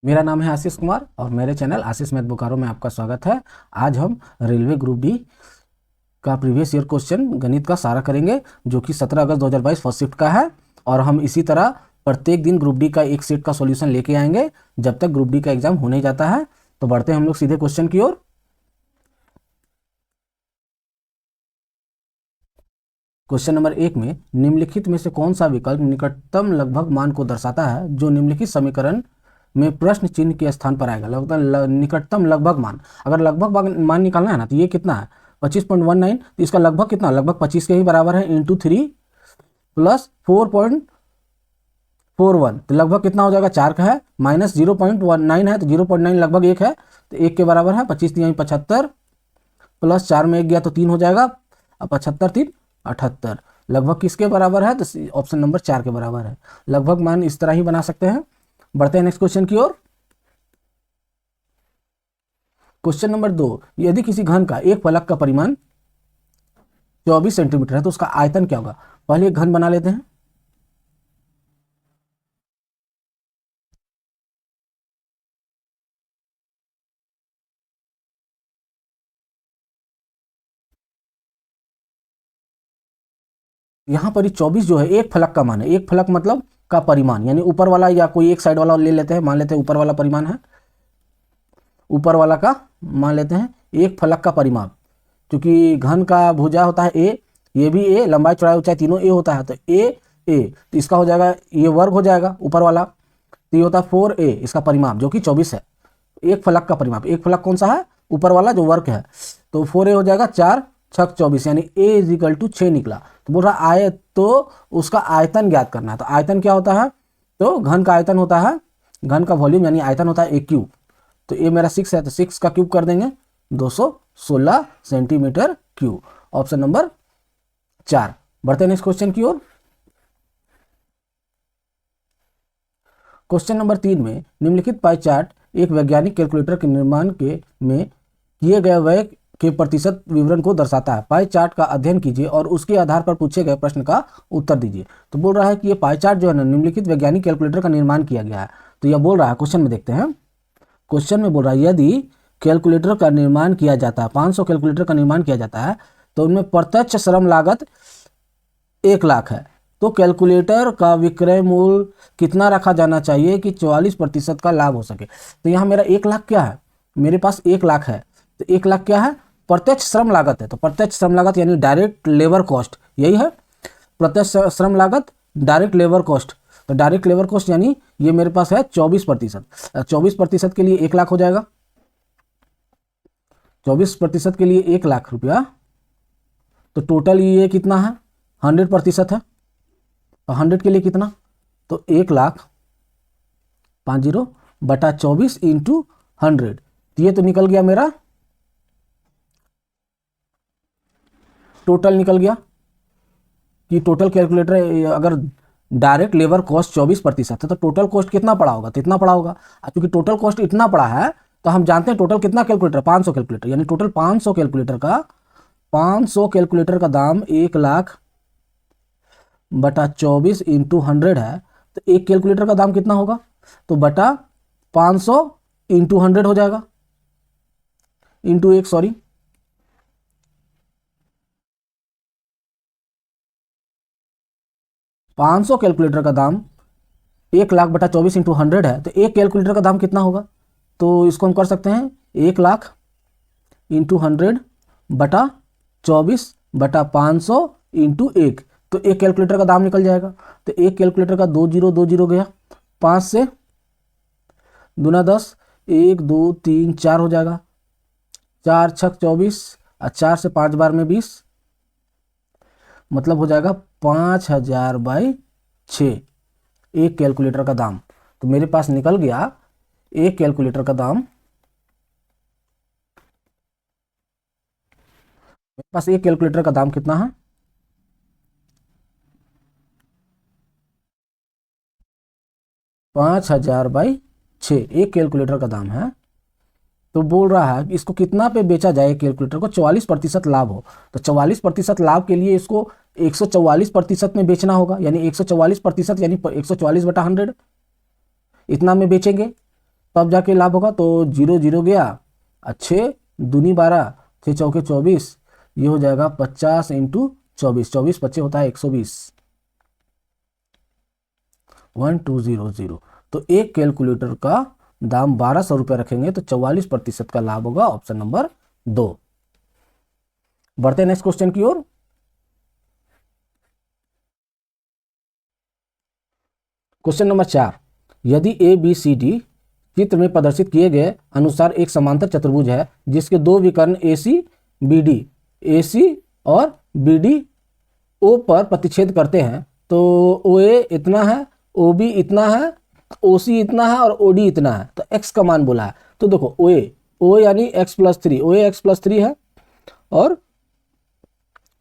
मेरा नाम है आशीष कुमार और मेरे चैनल आशीष मैथ बोकारो में आपका स्वागत है। आज हम रेलवे ग्रुप डी का प्रीवियस ईयर क्वेश्चन गणित का सारा करेंगे, जो कि 17 अगस्त 2022 फर्स्ट शिफ्ट का है। और हम इसी तरह प्रत्येक दिन ग्रुप डी का एक सेट का सॉल्यूशन लेके आएंगे जब तक ग्रुप डी का एग्जाम होने जाता है। तो बढ़ते हैं हम लोग सीधे क्वेश्चन की ओर। क्वेश्चन नंबर 1 में निम्नलिखित में से कौन सा विकल्प निकटतम लगभग मान को दर्शाता है जो निम्नलिखित समीकरण में प्रश्न चिन्ह के स्थान पर आएगा। निकटतम लगभग मान, अगर लगभग मान निकालना है ना, तो ये कितना है 25.19, तो इसका लगभग कितना, लगभग 25 के ही बराबर है, इंटू 3 प्लस 4.41, तो लगभग कितना हो जाएगा 4 का है, माइनस 0.19 है तो 0.9 लगभग 1 है, तो 1 के बराबर है 25 3 75 प्लस 4 में 1 गया तो 3 हो जाएगा, अब 75 3 78, लगभग किसके बराबर है, तो ऑप्शन नंबर 4 के बराबर है। लगभग मान इस तरह ही बना सकते हैं। बढ़ते हैं नेक्स्ट क्वेश्चन की ओर। क्वेश्चन नंबर 2, यदि किसी घन का एक फलक का परिमाण 24 सेंटीमीटर है तो उसका आयतन क्या होगा। पहले एक घन बना लेते हैं। यहां पर 24 जो है एक फलक का मान है, एक फलक मतलब का परिमाण, यानी ऊपर वाला या कोई एक साइड वाला ले लेते हैं, मान लेते हैं ऊपर वाला परिमाण है, ऊपर वाला का मान लेते हैं एक फलक का परिमाप, क्योंकि घन का भुजा होता है ए, ये भी ए, लंबाई चौड़ाई ऊंचाई तीनों ए होता है, तो ए तो इसका हो जाएगा, ये वर्ग हो जाएगा ऊपर वाला, तो ये होता है 4a इसका परिमाप जो कि 24 है, एक फलक का परिमाप। एक फलक कौन सा है, ऊपर वाला जो वर्ग है, तो 4a हो जाएगा 4 6 24, यानी a इज 6 निकला। तो बोल रहा आयत, तो उसका आयतन ज्ञात करना है। तो आयतन क्या होता है, तो घन का आयतन होता है, घन का वॉल्यूम यानी आयतन होता है a क्यूब, तो ये मेरा 6 है तो 6 का क्यूब कर देंगे 216 सेंटीमीटर क्यूब, ऑप्शन नंबर 4। बढ़ते हैं नेक्स्ट क्वेश्चन की ओर। क्वेश्चन नंबर 3 में निम्नलिखित पाई चार्ट एक वैज्ञानिक कैलकुलेटर के निर्माण में किए गए व्यय के प्रतिशत विवरण को दर्शाता है। पाई चार्ट का अध्ययन कीजिए और उसके आधार पर पूछे गए प्रश्न का उत्तर दीजिए। तो बोल रहा है कि ये पाई चार्ट जो है ना, निम्नलिखित वैज्ञानिक कैलकुलेटर का निर्माण किया गया है। तो यह बोल रहा है, क्वेश्चन में देखते हैं। क्वेश्चन में बोल रहा है यदि कैलकुलेटर का निर्माण किया जाता है, 500 कैलकुलेटर का निर्माण किया जाता है, तो उनमें प्रत्यक्ष श्रम लागत 1 लाख है, तो कैलकुलेटर का विक्रय मूल्य कितना रखा जाना चाहिए कि 44% का लाभ हो सके। तो यहाँ मेरा 1 लाख क्या है, मेरे पास 1 लाख है, तो 1 लाख क्या है, प्रत्यक्ष श्रम लागत है। तो प्रत्यक्ष श्रम लागत यानी डायरेक्ट लेबर कॉस्ट, यही है प्रत्यक्ष श्रम लागत, डायरेक्ट लेबर कॉस्ट। तो डायरेक्ट लेबर कॉस्ट यानी ये मेरे पास है 24%, 24% के लिए 1 लाख हो जाएगा, 24% के लिए 1 लाख रुपया, तो टोटल ये कितना है 100% है, तो 100 के लिए कितना, तो 1 लाख 50 बटा 24 इंटू 100, तो ये तो निकल गया मेरा, टोटल निकल गया कि टोटल कैलकुलेटर अगर डायरेक्ट लेबर कॉस्ट 24% है तो टोटल कॉस्ट कितना पड़ा होगा, तो इतना पड़ा होगा। क्योंकि टोटल कॉस्ट इतना पड़ा है तो हम जानते हैं टोटल कितना कैलकुलेटर, 500 कैलकुलेटर, यानी टोटल 500 कैलकुलेटर का दाम 1 लाख बटा 24 इंटू 100 है, तो एक कैलकुलेटर का दाम कितना होगा, तो बटा 500 इंटू 100 हो जाएगा, इंटू 1 सॉरी, 500 कैलकुलेटर का दाम 1 लाख बटा 24 इंटू 100 है, तो एक कैलकुलेटर का दाम कितना होगा, तो इसको हम कर सकते हैं 1 लाख इंटू 100 बटा 24 बटा 500 इंटू 1, तो एक कैलकुलेटर का दाम निकल जाएगा। तो एक कैलकुलेटर का 2020 गया, 5 से दूना 10, 1 2 3 4 हो जाएगा, 4 6 24 और 4 से 5 बार में 20, मतलब हो जाएगा 5000/6 एक कैलकुलेटर का दाम। तो मेरे पास निकल गया एक कैलकुलेटर का दाम, मेरे पास एक कैलकुलेटर का दाम कितना है, 5000/6 एक कैलकुलेटर का दाम है। तो बोल रहा है कि इसको कितना पे बेचा जाए कैलकुलेटर को, 44% लाभ हो, तो 44% लाभ के लिए इसको 144% में बेचना होगा, यानी 144% यानी 144/100 इतना में बेचेंगे। तब जाके लाभ होगा। तो 0 0 गया, 6 दूनी 12, 6 चौके 24, ये हो जाएगा 50 इंटू 24, 24 25 होता है 120, 1200। तो एक कैलकुलेटर का दाम 1200 रुपये रखेंगे तो 44% का लाभ होगा, ऑप्शन नंबर 2। बढ़ते हैं नेक्स्ट क्वेश्चन की ओर। क्वेश्चन नंबर 4, यदि ए बी सी डी चित्र में प्रदर्शित किए गए अनुसार एक समांतर चतुर्भुज है जिसके दो विकर्ण ए सी और बी डी ओ पर प्रतिच्छेद करते हैं, तो ओ ए इतना है, ओ बी इतना है, ओ सी इतना है और ओ डी इतना है, तो एक्स का मान बोला है। तो देखो ओ यानी x+3, ओ ए x+3 है और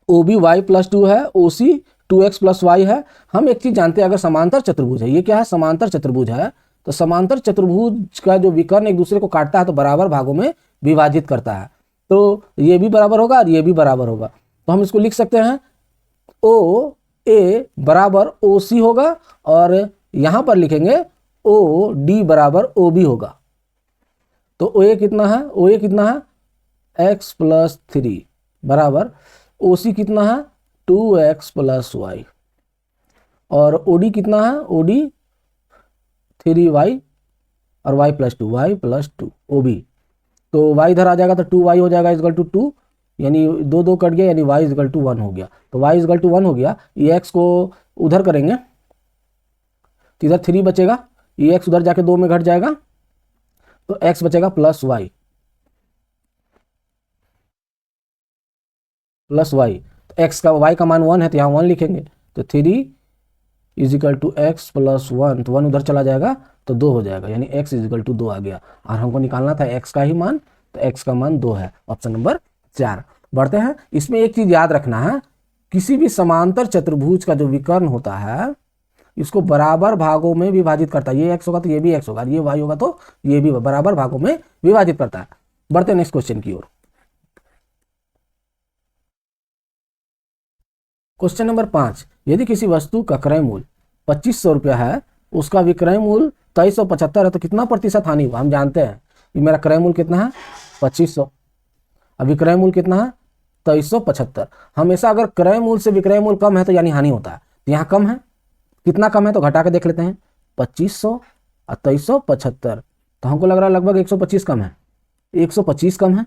ओ बी y+2 है, ओ सी 2x+y है। हम एक चीज जानते हैं, अगर समांतर चतुर्भुज है, ये क्या है, समांतर चतुर्भुज है, तो समांतर चतुर्भुज का जो विकर्ण एक दूसरे को काटता है तो बराबर भागों में विभाजित करता है, तो ये भी बराबर होगा और ये भी बराबर होगा। तो हम इसको लिख सकते हैं ओ ए बराबर ओ सी होगा और यहां पर लिखेंगे ओ डी बराबर ओ बी होगा। तो ओ ए कितना है, ओ ए कितना है x+3 बराबर ओ सी कितना है 2x+y और ओ डी कितना है, ओ डी 3y और y+2 ओ बी। तो y इधर आ जाएगा तो 2y हो जाएगा इक्वल टू 2, यानी 2 2 कट गया, यानी y इक्वल टू 1 हो गया। तो y इक्वल टू 1 हो गया, ये x को उधर करेंगे तो इधर 3 बचेगा, ये x उधर जाके 2 में घट जाएगा तो x बचेगा प्लस y तो x का y का मान 1 है तो यहाँ 1 लिखेंगे, तो 3 is equal to X plus 1, तो 1 उधर चला जाएगा तो 2 हो जाएगा, यानी x इज इक्वल टू 2 आ गया और हमको निकालना था x का ही मान, तो x का मान 2 है, ऑप्शन नंबर 4। बढ़ते हैं। इसमें एक चीज याद रखना है, किसी भी समांतर चतुर्भुज का जो विकर्ण होता है इसको बराबर भागों में विभाजित करता है, ये x होगा तो ये भी x होगा, ये y होगा तो ये भी बराबर भागों में विभाजित करता है। बढ़ते हैं नेक्स्ट क्वेश्चन की ओर। क्वेश्चन नंबर 5, यदि किसी वस्तु का क्रय मूल्य 2500 रुपया है, उसका विक्रय मूल्य 2375 है, तो कितना प्रतिशत हानि हुआ। हम जानते हैं कि मेरा क्रय मूल्य कितना है 2500, अब विक्रय मूल्य कितना है 2375। हमेशा अगर क्रय मूल्य से विक्रय मूल्य कम है तो यानी हानि होता है, तो यहाँ कम है, कितना कम है तो घटा के देख लेते हैं, 2500 और 2375, तो हमको लग रहा है लगभग 125 कम है, 125 कम है,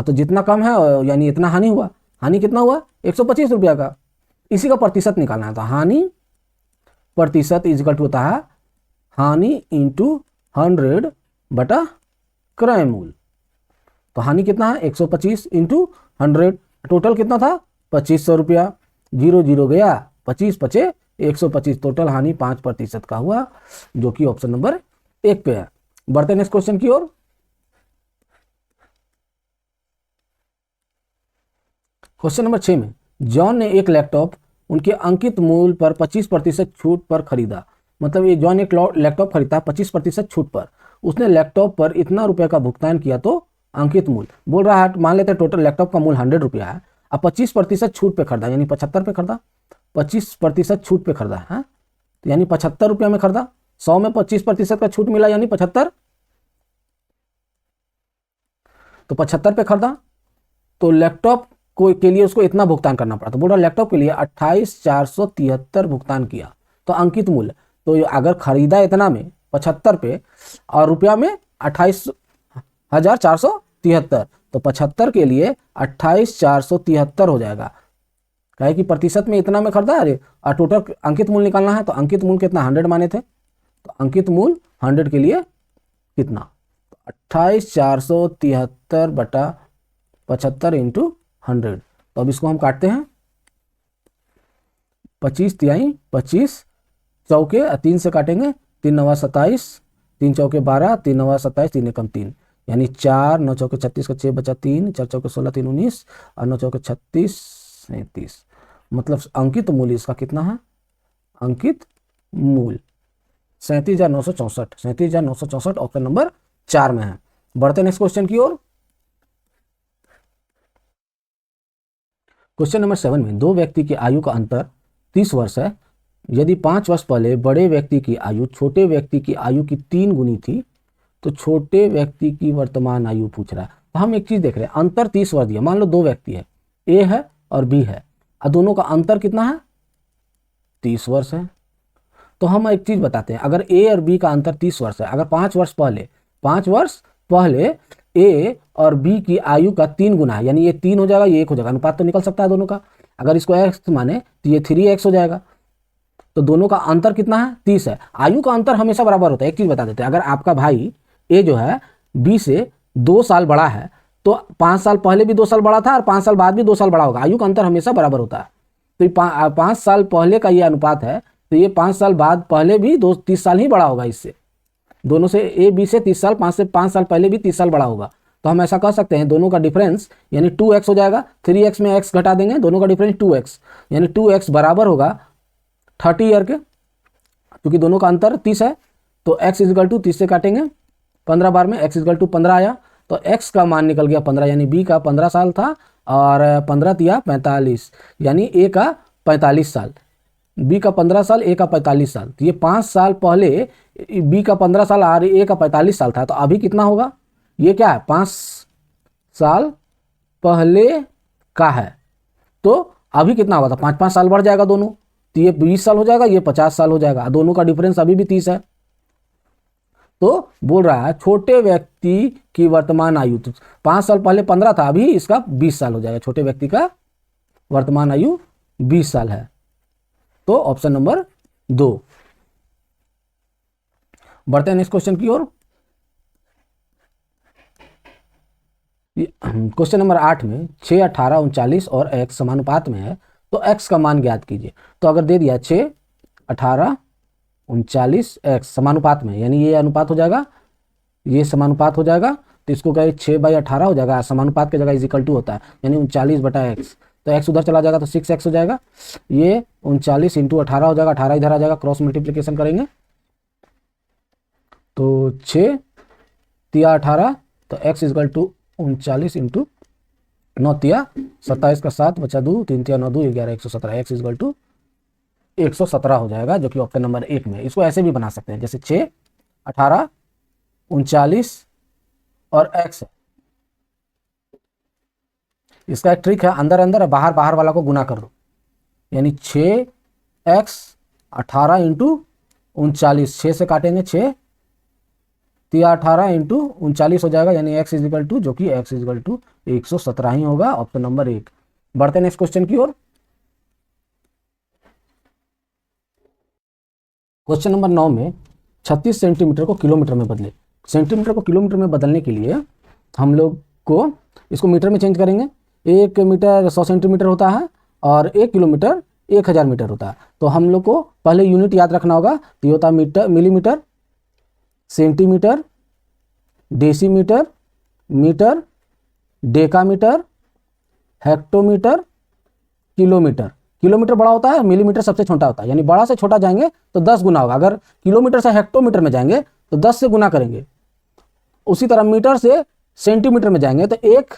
तो जितना कम है यानी इतना हानि हुआ। हानि कितना हुआ 125 रुपया का, इसी का प्रतिशत निकालना है, तो हानि प्रतिशत इक्वल टू होता है हानि इंटू 100 बटा क्रय मूल्य। तो हानि कितना है 125 इंटू 100, टोटल कितना था 2500 रुपया, 0 0 गया, 25 बचे 125, टोटल हानि 5% का हुआ, जो कि ऑप्शन नंबर 1 पे है। बढ़ते नेक्स्ट क्वेश्चन की ओर। क्वेश्चन नंबर 6 में जॉन ने एक लैपटॉप उनके अंकित मूल्य पर 25% छूट पर खरीदा। मतलब ये जॉन एक लैपटॉप खरीदता है 25% छूट पर, उसने लैपटॉप पर इतना रुपए का भुगतान किया तो अंकित मूल्य बोल रहा है, मान लेते हैं टोटल लैपटॉप का मूल्य 100 रुपया है, अब 25% छूट पे खरीदा यानी 75 पे खरीदा, 25% छूट पे खरीदा है, तो यानी 75 रुपया में खरीदा, 100 में 25% का छूट मिला यानी 75, तो 75 पे खरीदा, तो लैपटॉप को के लिए उसको इतना भुगतान करना पड़ा, तो बोल रहा लैपटॉप के लिए 28,473 भुगतान किया, तो अंकित मूल्य, तो अगर खरीदा इतना में 75 पे और रुपया में 28,473, तो 75 के लिए 28,473 हो जाएगा, कहे कि प्रतिशत में इतना में खरीदा अरे, और टोटल अंकित मूल्य निकालना है, तो अंकित मूल्य कितना 100 माने थे, तो अंकित मूल्य 100 के लिए कितना 28,473 बटा 75 इंटू 100, तो अब इसको हम काटते हैं, 25 तिहाई 25 चौके 3 से काटेंगे, 3 9 27, 3 चौके 12, 3 9 27, 3 एकम 3, यानी 4 9 चौके 36 का 6 बचा 3, 4 चौके 16 3 19 और 9 चौके 36 37, मतलब अंकित मूल्य इसका कितना है, अंकित मूल्य 37,964, 37,964 ऑप्शन नंबर 4 में है। बढ़ते नेक्स्ट क्वेश्चन की ओर। क्वेश्चन नंबर 7 में दो व्यक्ति की आयु का अंतर 30 वर्ष है, यदि 5 वर्ष पहले बड़े व्यक्ति की आयु छोटे व्यक्ति की आयु की 3 गुनी थी तो छोटे व्यक्ति की वर्तमान आयु पूछ रहा है। तो हम एक चीज देख रहे हैं, अंतर 30 वर्ष दिया। मान लो दो व्यक्ति है, ए है और बी है, और दोनों का अंतर कितना है? 30 वर्ष है। तो हम एक चीज बताते हैं, अगर ए और बी का अंतर 30 वर्ष है, अगर 5 वर्ष पहले ए और बी की आयु का 3 गुना है, यानी ये 3 हो जाएगा, ये 1 हो जाएगा, अनुपात तो निकल सकता है दोनों का। अगर इसको x माने तो ये 3x हो जाएगा। तो दोनों का अंतर कितना है? 30 है। आयु का अंतर हमेशा बराबर होता है। एक चीज बता देते हैं, अगर आपका भाई ए जो है बी से 2 साल बड़ा है, तो 5 साल पहले भी 2 साल बड़ा था और 5 साल बाद भी 2 साल बड़ा होगा। आयु का अंतर हमेशा बराबर होता है। तो 5 साल पहले का ये अनुपात है, तो ये 5 साल बाद पहले भी 30 साल ही बड़ा होगा इससे। दोनों से ए बी से 30 साल, 5 साल पहले भी 30 साल बड़ा होगा। तो हम ऐसा कह सकते हैं, दोनों का डिफरेंस यानी 2x हो जाएगा। 3x में x घटा देंगे, दोनों का डिफरेंस 2x, यानी 2x बराबर होगा 30 ईयर के, क्योंकि दोनों का अंतर 30 है। तो x इजकल टू 30 से काटेंगे 15 बार में, x इजकल टू 15 आया, तो x का मान निकल गया 15, यानी b का 15 साल था और 15 तिया 45, यानी a का 45 साल। बी का 15 साल, ए का 45 साल। तो ये 5 साल पहले बी का 15 साल और ए का 45 साल था। तो अभी कितना होगा? ये क्या है? 5 साल पहले का है, तो अभी कितना होगा? तो 5-5 साल बढ़ जाएगा दोनों, तो ये 20 साल हो जाएगा, ये 50 साल हो जाएगा। दोनों का डिफरेंस अभी भी 30 है। तो बोल रहा है छोटे व्यक्ति की वर्तमान आयु, तो 5 साल पहले 15 था, अभी इसका 20 साल हो जाएगा। छोटे व्यक्ति का वर्तमान आयु 20 साल है। तो ऑप्शन नंबर 2। बढ़ते हैं नेक्स्ट क्वेश्चन की ओर। क्वेश्चन नंबर 8 में 6, 18, 39 और x समानुपात में है, तो x का मान ज्ञात कीजिए। तो अगर दे दिया 6, 18, 39 x समानुपात में, यानी ये अनुपात हो जाएगा, ये समानुपात हो जाएगा, तो इसको कहे 6/18 हो जाएगा। समानुपात की जगह इजिकल टू होता है, यानी 39/x। तो x उधर चला जाएगा तो 6x हो जाएगा। ये 39 इंटू 18 हो जाएगा, 18 इधर आ जाएगा, क्रॉस मल्टीप्लीकेशन करेंगे तो 6 तिया 18, तो x इजकल टू 39 इंटू 9 तिया 27 का 7 बचा 2, 3 तिया 9 2 11 117, x इजकल टू 117 हो जाएगा, जो कि ऑप्शन नंबर 1 में। इसको ऐसे भी बना सकते हैं, जैसे 6, 18, 39 और x है। इसका एक ट्रिक है, अंदर अंदर बाहर बाहर वाला को गुना कर दो, यानी 6x 18 इंटू 39, 6 से काटेंगे 6 तिया 18 इंटू 39 हो जाएगा, यानी x इजिकल टू, जो कि x इजिकल टू 117 ही होगा, ऑप्शन नंबर 1। बढ़ते हैं नेक्स्ट क्वेश्चन की ओर। क्वेश्चन नंबर 9 में 36 सेंटीमीटर को किलोमीटर में बदले। सेंटीमीटर को किलोमीटर में बदलने के लिए हम लोग को इसको मीटर में चेंज करेंगे। 1 मीटर 100 सेंटीमीटर होता है और 1 किलोमीटर 1000 मीटर होता है। तो हम लोग को पहले यूनिट याद रखना होगा। तो ये होता है metre, millimetre, centimetre, decimetre, metre, decametre, hectometre, kilometre. Kilometre बड़ा होता है, मिलीमीटर सबसे छोटा होता है, यानी बड़ा से छोटा जाएंगे तो 10 गुना होगा। अगर किलोमीटर से हेक्टोमीटर में जाएंगे तो 10 से गुना करेंगे। उसी तरह मीटर से सेंटीमीटर में जाएंगे तो 1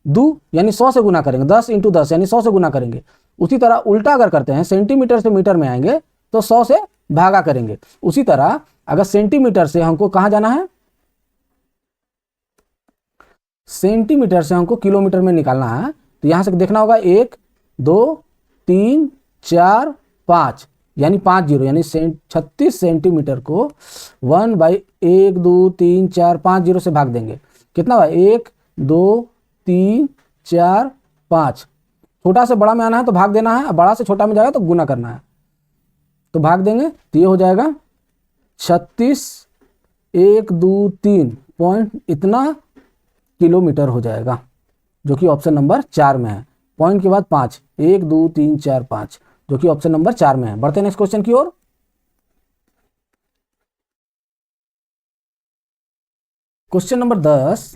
2 यानी 100 से गुना करेंगे, 10 इंटू 10 यानी 100 से गुना करेंगे। उसी तरह उल्टा अगर करते हैं, सेंटीमीटर से मीटर में आएंगे तो 100 से भागा करेंगे। उसी तरह अगर सेंटीमीटर से हमको कहाँ जाना है, सेंटीमीटर से हमको किलोमीटर में निकालना है, तो यहां से देखना होगा 1 2 3 4 5, यानी 5 0, यानी 36 सेंटीमीटर को 1/1 2 3 4 5 0 से भाग देंगे। कितना हुआ? 1 2 3 4 5। छोटा से बड़ा में आना है तो भाग देना है, बड़ा से छोटा में जाएगा तो गुना करना है। तो भाग देंगे तो ये हो जाएगा 36 1 2 3 पॉइंट इतना किलोमीटर हो जाएगा, जो कि ऑप्शन नंबर 4 में है। पॉइंट के बाद 5, 1 2 3 4 5, जो कि ऑप्शन नंबर 4 में है। बढ़ते हैं नेक्स्ट क्वेश्चन की ओर। क्वेश्चन नंबर 10,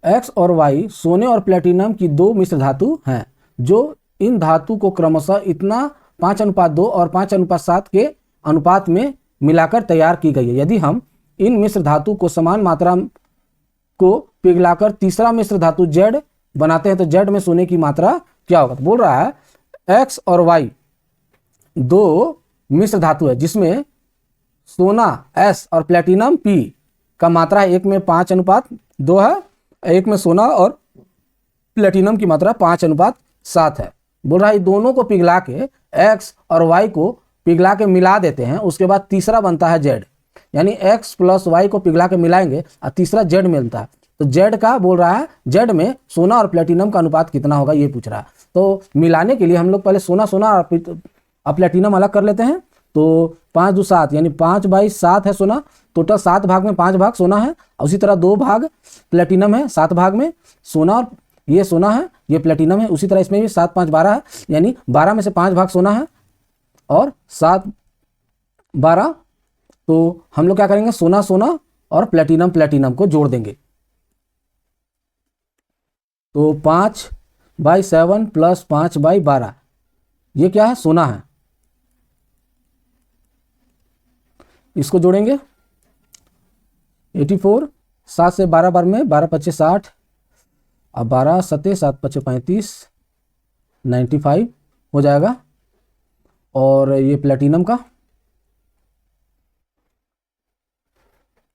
एक्स और वाई सोने और प्लेटिनम की 2 मिश्र धातु हैं, जो इन धातु को क्रमशः इतना 5:2 और 5:7 के अनुपात में मिलाकर तैयार की गई है। यदि हम इन मिश्र धातु को समान मात्रा को पिघलाकर तीसरा मिश्र धातु जेड बनाते हैं तो जेड में सोने की मात्रा क्या होगा? तो बोल रहा है एक्स और वाई 2 मिश्र धातु है, जिसमें सोना एस और प्लेटिनम पी का मात्रा है 1:5:2 है, एक में सोना और प्लेटिनम की मात्रा 5:7 है। बोल रहा है दोनों को पिघला के x और y को पिघला के मिला देते हैं, उसके बाद तीसरा बनता है z, यानी x + y को पिघला के मिलाएंगे और तीसरा z मिलता है। तो z का बोल रहा है z में सोना और प्लेटिनम का अनुपात कितना होगा ये पूछ रहा है। तो मिलाने के लिए हम लोग पहले सोना और प्लेटिनम अलग कर लेते हैं। तो 5 × 2 = 7 यानी 5/7 है सोना, टोटल 7 भाग में 5 भाग सोना है, उसी तरह 2 भाग प्लेटिनम है, 7 भाग में सोना, और ये सोना है ये प्लेटिनम है, उसी तरह इसमें भी 7 × 5 = 12 है, यानी 12 में से 5 भाग सोना है और 7 12। तो हम लोग क्या करेंगे, सोना सोना और प्लेटिनम को जोड़ देंगे। तो 5/7 + 5/12 ये क्या है, सोना है, इसको जोड़ेंगे 84, 7 से 12 बार में 12×5 = 60, अब 12 × 7 = 7×5 = 35, 95 हो जाएगा। और ये प्लेटिनम का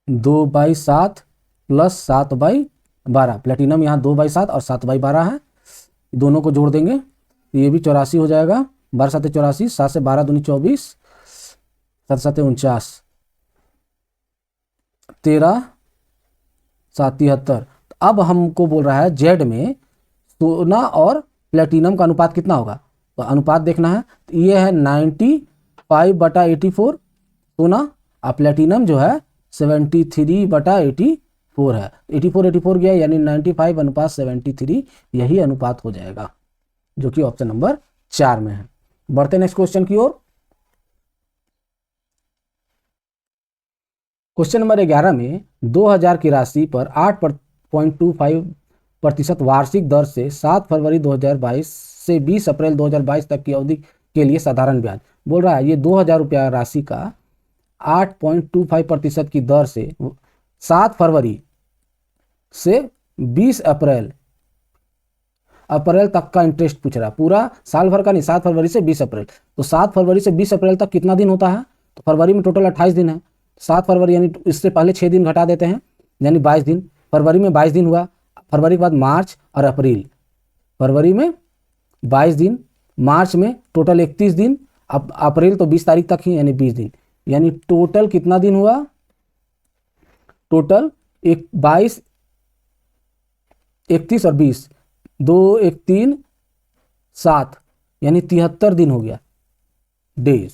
2/7 + 7/12, प्लेटिनम यहाँ 2/7 और 7/12 है, दोनों को जोड़ देंगे ये भी 84 हो जाएगा। 12 × 7 = 84, 7 से 12 दूनी 24, 7 × 7 = 49, 13 7 73। अब हमको बोल रहा है जेड में सोना और प्लेटिनम का अनुपात कितना होगा, तो अनुपात देखना है। तो ये है 95/84 सोना, और प्लेटिनम जो है 73/84 है। 84 गया यानी 95:73 यही अनुपात हो जाएगा, जो कि ऑप्शन नंबर 4 में है। बढ़ते नेक्स्ट क्वेश्चन की ओर। क्वेश्चन नंबर 11 में 2000 की राशि पर 8.25% वार्षिक दर से 7 फरवरी 2022 से 20 अप्रैल 2022 तक की अवधि के लिए साधारण ब्याज। बोल रहा है ये 2000 रुपया राशि का 8.25% की दर से 7 फरवरी से 20 अप्रैल तक का इंटरेस्ट पूछ रहा है, पूरा साल भर का नहीं, 7 फरवरी से 20 अप्रैल। तो 7 फरवरी से 20 अप्रैल तक कितना दिन होता है, तो फरवरी में टोटल 28 दिन है, 7 फरवरी यानी इससे पहले 6 दिन घटा देते हैं यानी 22 दिन, फरवरी में 22 दिन हुआ, फरवरी के बाद मार्च और अप्रैल, फरवरी में 22 दिन, मार्च में टोटल 31 दिन, अब अप्रैल तो 20 तारीख तक ही यानी 20 दिन, यानी टोटल कितना दिन हुआ, टोटल 22 31 और 20, 2 1 3 7 यानी 73 दिन हो गया डेज।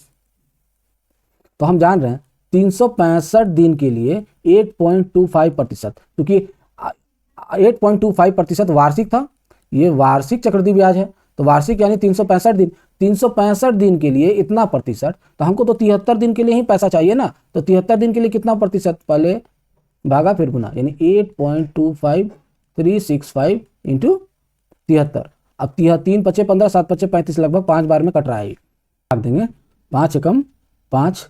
तो हम जान रहे हैं 365 दिन के लिए 8.25%, क्योंकि 8.25% वार्षिक था, ये वार्षिक चक्रवृद्धि ब्याज है, तो वार्षिक यानी 365 दिन, 365 दिन के लिए इतना प्रतिशत, तो हमको तो 73 दिन के लिए ही पैसा चाहिए ना, तो 73 दिन के लिए कितना प्रतिशत, पहले भागा फिर गुना, यानी 8.25365 × 73। अब 3 × 5 = 15, 7 × 5 = 35, लगभग 5 बार में कट रहा है, भाग देंगे 5 एकम 5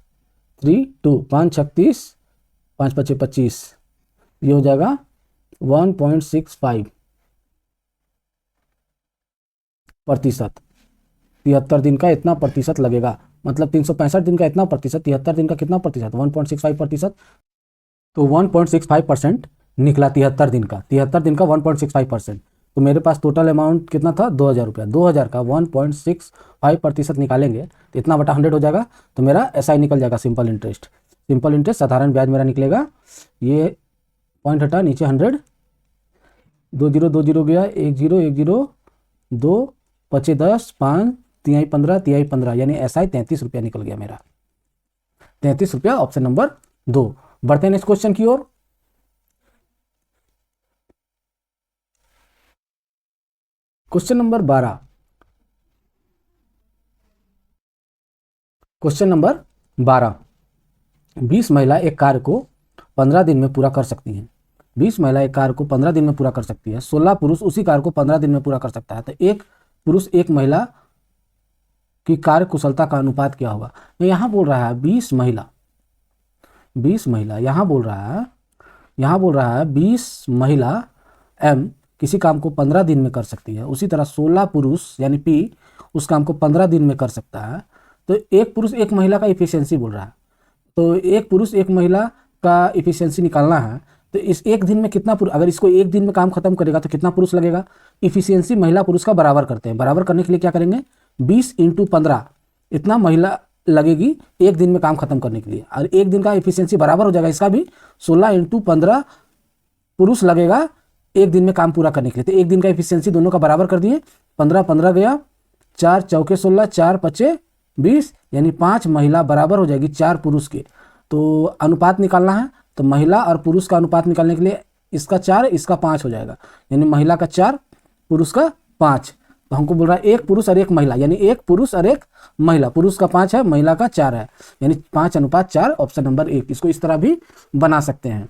3 2, 5 × 36, 5 × 5 = 25, ये हो जाएगा 1.65%। 73 दिन का इतना प्रतिशत लगेगा, मतलब 365 दिन का इतना प्रतिशत, 73 दिन का कितना प्रतिशत, 1.65%। तो 1.65% निकला 73 दिन का, 73 दिन का 1.65%। तो मेरे पास टोटल अमाउंट कितना था, 2000 रुपया, 2000 का 1.65% निकालेंगे तो इतना बटा 100 हो जाएगा, तो मेरा SI निकल जाएगा, सिंपल इंटरेस्ट साधारण ब्याज मेरा निकलेगा। ये पॉइंट हटा, नीचे 100, 2 0 2 0 गया, 1 0 1 0 2 5 10 5 3 15 3 15 यानी SI 33 रुपया निकल गया मेरा, 33 रुपया, ऑप्शन नंबर 2। बढ़ते हैं नेक्स्ट क्वेश्चन की ओर। क्वेश्चन नंबर 12, क्वेश्चन नंबर 12, 20 महिला एक कार्य को 15 दिन में पूरा कर सकती हैं। 20 महिला एक कार्य को 15 दिन में पूरा कर सकती है, 16 पुरुष उसी कार्य को 15 दिन में पूरा कर सकता है, तो एक पुरुष एक महिला की कार्य कुशलता का अनुपात क्या होगा। यहाँ बोल रहा है 20 महिला, यहाँ बोल रहा है 20 महिला M किसी काम को 15 दिन में कर सकती है, उसी तरह 16 पुरुष यानी P उस काम को 15 दिन में कर सकता है। तो एक पुरुष एक महिला का इफिशियंसी बोल रहा है, तो एक पुरुष एक महिला का इफिशियंसी निकालना है तो इस एक दिन में कितना पुरुष, अगर इसको एक दिन में काम खत्म करेगा तो कितना पुरुष लगेगा। इफिशियंसी महिला पुरुष का बराबर करते हैं। बराबर करने के लिए क्या करेंगे, 20 × 15 इतना महिला लगेगी एक दिन में काम खत्म करने के लिए, और एक दिन का इफिशियंसी बराबर हो जाएगा इसका भी 16 × 15 पुरुष लगेगा एक दिन में काम पूरा करने के लिए। तो एक दिन का इफिशियंसी दोनों का बराबर कर दिए, 15 15 गया, 4 चौके 16, 4 पचे 20, यानी 5 महिला बराबर हो जाएगी 4 पुरुष के। तो अनुपात निकालना है तो महिला और पुरुष का अनुपात निकालने के लिए इसका 4 इसका 5 हो जाएगा, यानी महिला का 4 पुरुष का 5। तो हमको बोल रहा है एक पुरुष और एक महिला, यानी एक पुरुष और एक महिला, पुरुष का 5 है महिला का 4 है, यानी 5:4, ऑप्शन नंबर 1। इसको इस तरह भी बना सकते हैं,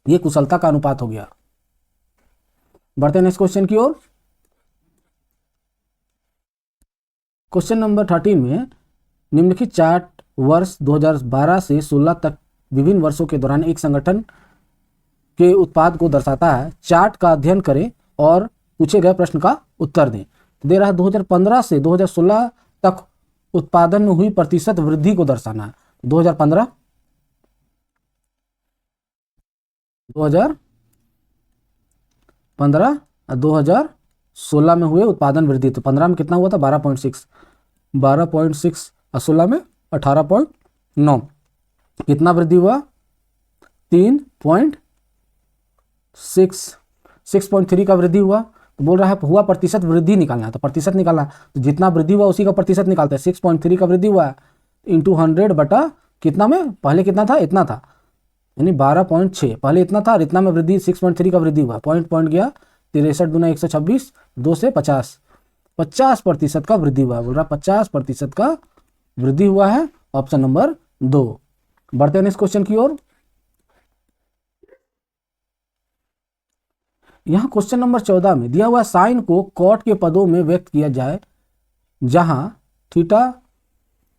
ये कुशलता का अनुपात हो गया। बढ़ते हैं नेक्स्ट क्वेश्चन की ओर। क्वेश्चन नंबर 13 में निम्नलिखित चार्ट वर्ष 2012 से 16 तक विभिन्न वर्षों के दौरान एक संगठन के उत्पाद को दर्शाता है। चार्ट का अध्ययन करें और पूछे गए प्रश्न का उत्तर दें। दे रहा है 2015 से 2016 तक उत्पादन में हुई प्रतिशत वृद्धि को दर्शाना है। 2015 और 2016 में हुए उत्पादन वृद्धि। तो 15 में कितना हुआ था, 12.6 और 16 में 18.9। कितना वृद्धि हुआ, 6.3 का वृद्धि हुआ। तो बोल रहा है हुआ प्रतिशत वृद्धि निकालना है, तो प्रतिशत निकालना है तो जितना वृद्धि हुआ उसी का प्रतिशत निकालते हैं। 6.3 का वृद्धि हुआ इंटू 100 बटा कितना में, पहले कितना था, इतना था, यानी 12.6 पहले इतना था और इतना में वृद्धि 6.3 का वृद्धि हुआ। पॉइंट गया, 63 दूना 126, 2 से 50% का वृद्धि हुआ। बोल रहा 50% का वृद्धि हुआ है, ऑप्शन नंबर 2। बढ़ते हैं नेक्स्ट क्वेश्चन की ओर। यहां क्वेश्चन नंबर 14 में दिया हुआ साइन को कॉट के पदों में व्यक्त किया जाए जहां थीटा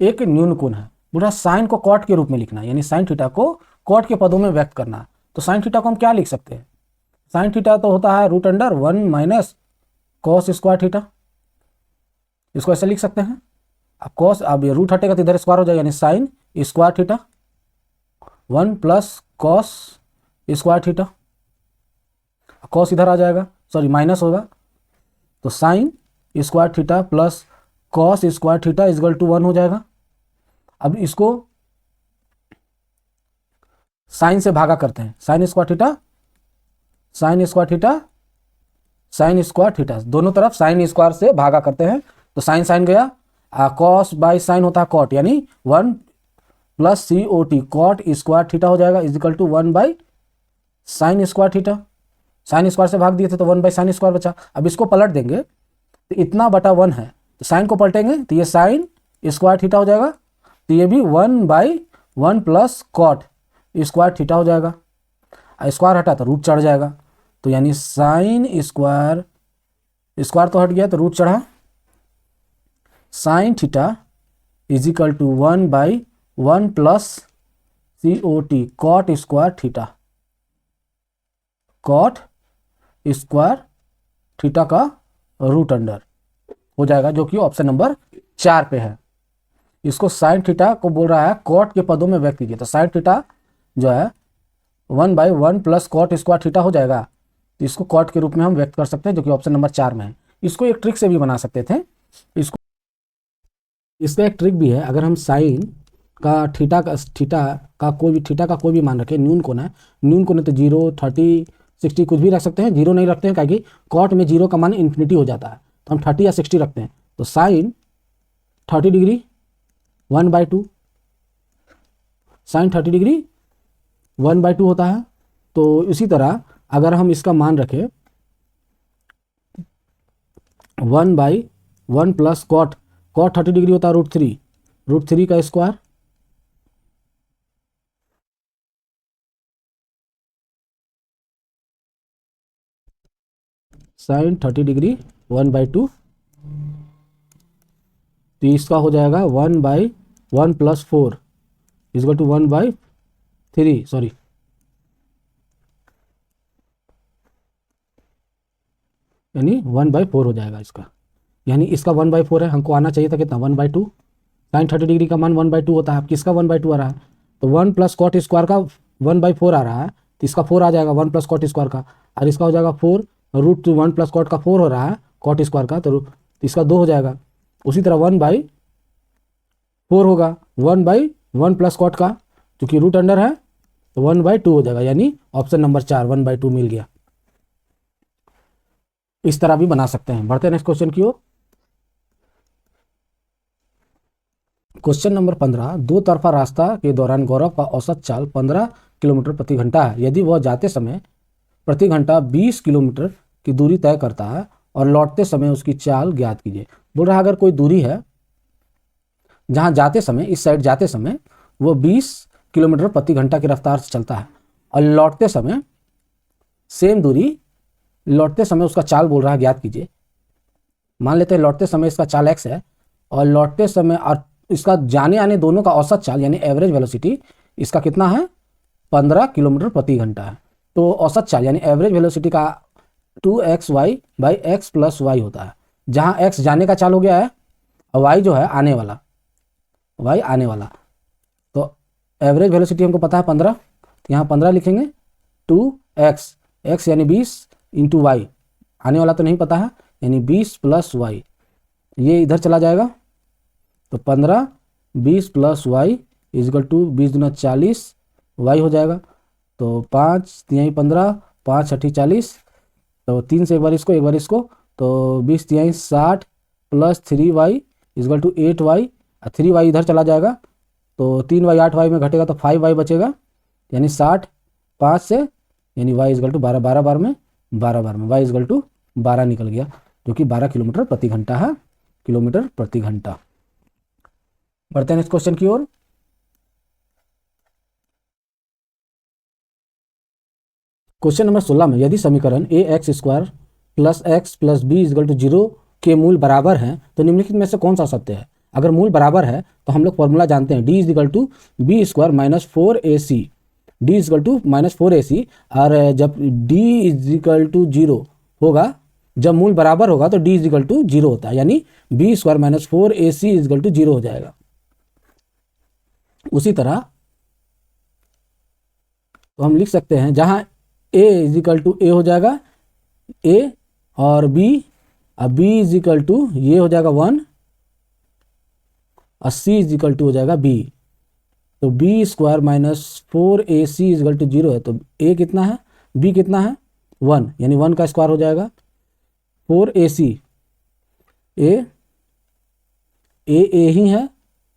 एक न्यून कोण है। बोला साइन को कॉट के रूप में लिखना, यानी साइन थीटा को कॉट के पदों में व्यक्त करना। तो साइन थीटा को हम क्या लिख सकते हैं, साइन थीटा तो होता है √1 - cos स्क्वायर थीटा, इसको ऐसे लिख सकते हैं। अब कॉस, अब ये रूट हटेगा तो इधर स्क्वायर हो जाएगा, यानी sine square theta 1 + cos square theta. Cos इधर आ जाएगा, सॉरी माइनस होगा, तो sine square theta plus cos square theta equal to 1 हो जाएगा। अब इसको साइन से भागा करते हैं, साइन स्क्वायर थीटा दोनों तरफ साइन स्क्वायर से भागा करते हैं, तो साइन गया, कॉस बाई साइन होता है कॉट, यानी 1 + COT कॉट स्क्वायर थीटा हो जाएगा equal to 1 / sine square theta. Sine square से भाग दिए थे तो 1 / साइन स्क्वायर बचा। अब इसको पलट देंगे तो इतना बटा 1 है, तो साइन को पलटेंगे तो ये साइन स्क्वायर थीटा हो जाएगा, तो ये भी 1/1 + कॉट स्क्वायर थीटा हो जाएगा। स्क्वायर हटा तो रूट चढ़ जाएगा, तो यानी साइन स्क्वायर तो हट गया तो रूट चढ़ा, sine theta equal to 1/1 + COT cot square theta, cot square theta का रूट अंडर हो जाएगा, जो कि ऑप्शन नंबर 4 पे है। इसको साइन थीटा को बोल रहा है कॉट के पदों में व्यक्त कीजिए, तो साइन थीटा जो है 1/1 + कॉट स्क्वायर थीटा हो जाएगा, तो इसको कॉट के रूप में हम व्यक्त कर सकते हैं, जो कि ऑप्शन नंबर 4 में है। इसको एक ट्रिक से भी बना सकते थे, इसका एक ट्रिक भी है। अगर हम साइन का थीटा का कोई भी मान रखें, न्यून कोण है तो 0, 30, 60 कुछ भी रख सकते हैं। 0 नहीं रखते हैं क्योंकि कॉट में 0 का मान इन्फिनिटी हो जाता है, तो हम 30 या 60 रखते हैं। तो साइन 30 डिग्री 1/2, साइन 30 डिग्री 1/2 होता है। तो इसी तरह अगर हम इसका मान रखें 1/1 + कॉट 30 डिग्री होता है √3 का स्क्वायर, साइन 30 डिग्री 1/2, तो इसका हो जाएगा 1/1 + 4 इक्वल टू 1/3, सॉरी यानी 1/4 हो जाएगा इसका, यानी इसका 1/4 है, हमको आना चाहिए था कितना 1/2। साइन 30 डिग्री का मान 1/2 होता है, अब किसका 1/2 आ रहा है, तो 1 प्लस कॉट स्क्वायर का 1/4 आ रहा है, तो इसका 4 आ जाएगा 1 प्लस कॉट स्क्वायर का, और इसका हो जाएगा 4, रूट 1 प्लस कॉट का 4 हो रहा है कॉट स्क्वायर का, तो इसका 2 हो जाएगा। उसी तरह 1/4 होगा 1/1 प्लस कॉट का, क्योंकि रूट अंडर है तो 1/2 हो जाएगा, यानी ऑप्शन नंबर 4 1/2 मिल गया। इस तरह भी बना सकते हैं। बढ़ते हैं नेक्स्ट क्वेश्चन की ओर। क्वेश्चन नंबर 15, दो तरफा रास्ता के दौरान गौरव का औसत चाल 15 किलोमीटर प्रति घंटा है। यदि वह जाते समय प्रति घंटा 20 किलोमीटर की दूरी तय करता है और लौटते समय उसकी चाल ज्ञात कीजिए। बोल रहा है अगर कोई दूरी है जहां जाते समय, इस साइड जाते समय वो 20 किलोमीटर प्रति घंटा की रफ्तार से चलता है, और लौटते समय सेम दूरी, लौटते समय उसका चाल बोल रहा है ज्ञात कीजिए। मान लेते हैं लौटते समय इसका चाल x है, और लौटते समय और इसका जाने आने दोनों का औसत चाल यानी एवरेज वेलोसिटी इसका कितना है 15 किलोमीटर प्रति घंटा है। तो औसत चाल यानी एवरेज वेलोसिटी का 2xy/x + y होता है, जहां x जाने का चाल हो गया है और y जो है आने वाला, y आने वाला। तो एवरेज वेलोसिटी हमको पता है 15, तो यहाँ 15 लिखेंगे, 2x, x यानी 20 × y, आने वाला तो नहीं पता है, यानी 20 + y, ये इधर चला जाएगा, तो 15 20 + y = 20 × 40 y हो जाएगा। तो 5 × 15 5 × 8 = 40, तो 3 से एक बार इसको, तो 20 × 3 = 60 + 3y = 8y, 3y इधर चला जाएगा, तो 3y 8y में घटेगा तो 5y बचेगा, यानी 60 5 से, यानी y = 12, 12 बार में y = 12 निकल गया, जो कि 12 किलोमीटर प्रति घंटा है, किलोमीटर प्रति घंटा। बढ़ते हैं नेक्स्ट क्वेश्चन की ओर। क्वेश्चन नंबर 16 में यदि समीकरण ax² + x + b = 0 के मूल बराबर हैं तो निम्नलिखित में से कौन सा सत्य है। अगर मूल बराबर है तो हम लोग फॉर्मूला जानते हैं, d = b² - 4ac, d = -4ac, और जब d = 0 होगा, जब मूल बराबर होगा तो d = 0 होता है, यानी b² - 4ac = 0 हो जाएगा। उसी तरह तो हम लिख सकते हैं, जहां a = a हो जाएगा a, और b = ये हो जाएगा 1, और c = हो जाएगा b, तो b² - 4ac = 0 है, तो a कितना है, b कितना है 1, यानी 1 का स्क्वायर हो जाएगा, 4ac, a ही है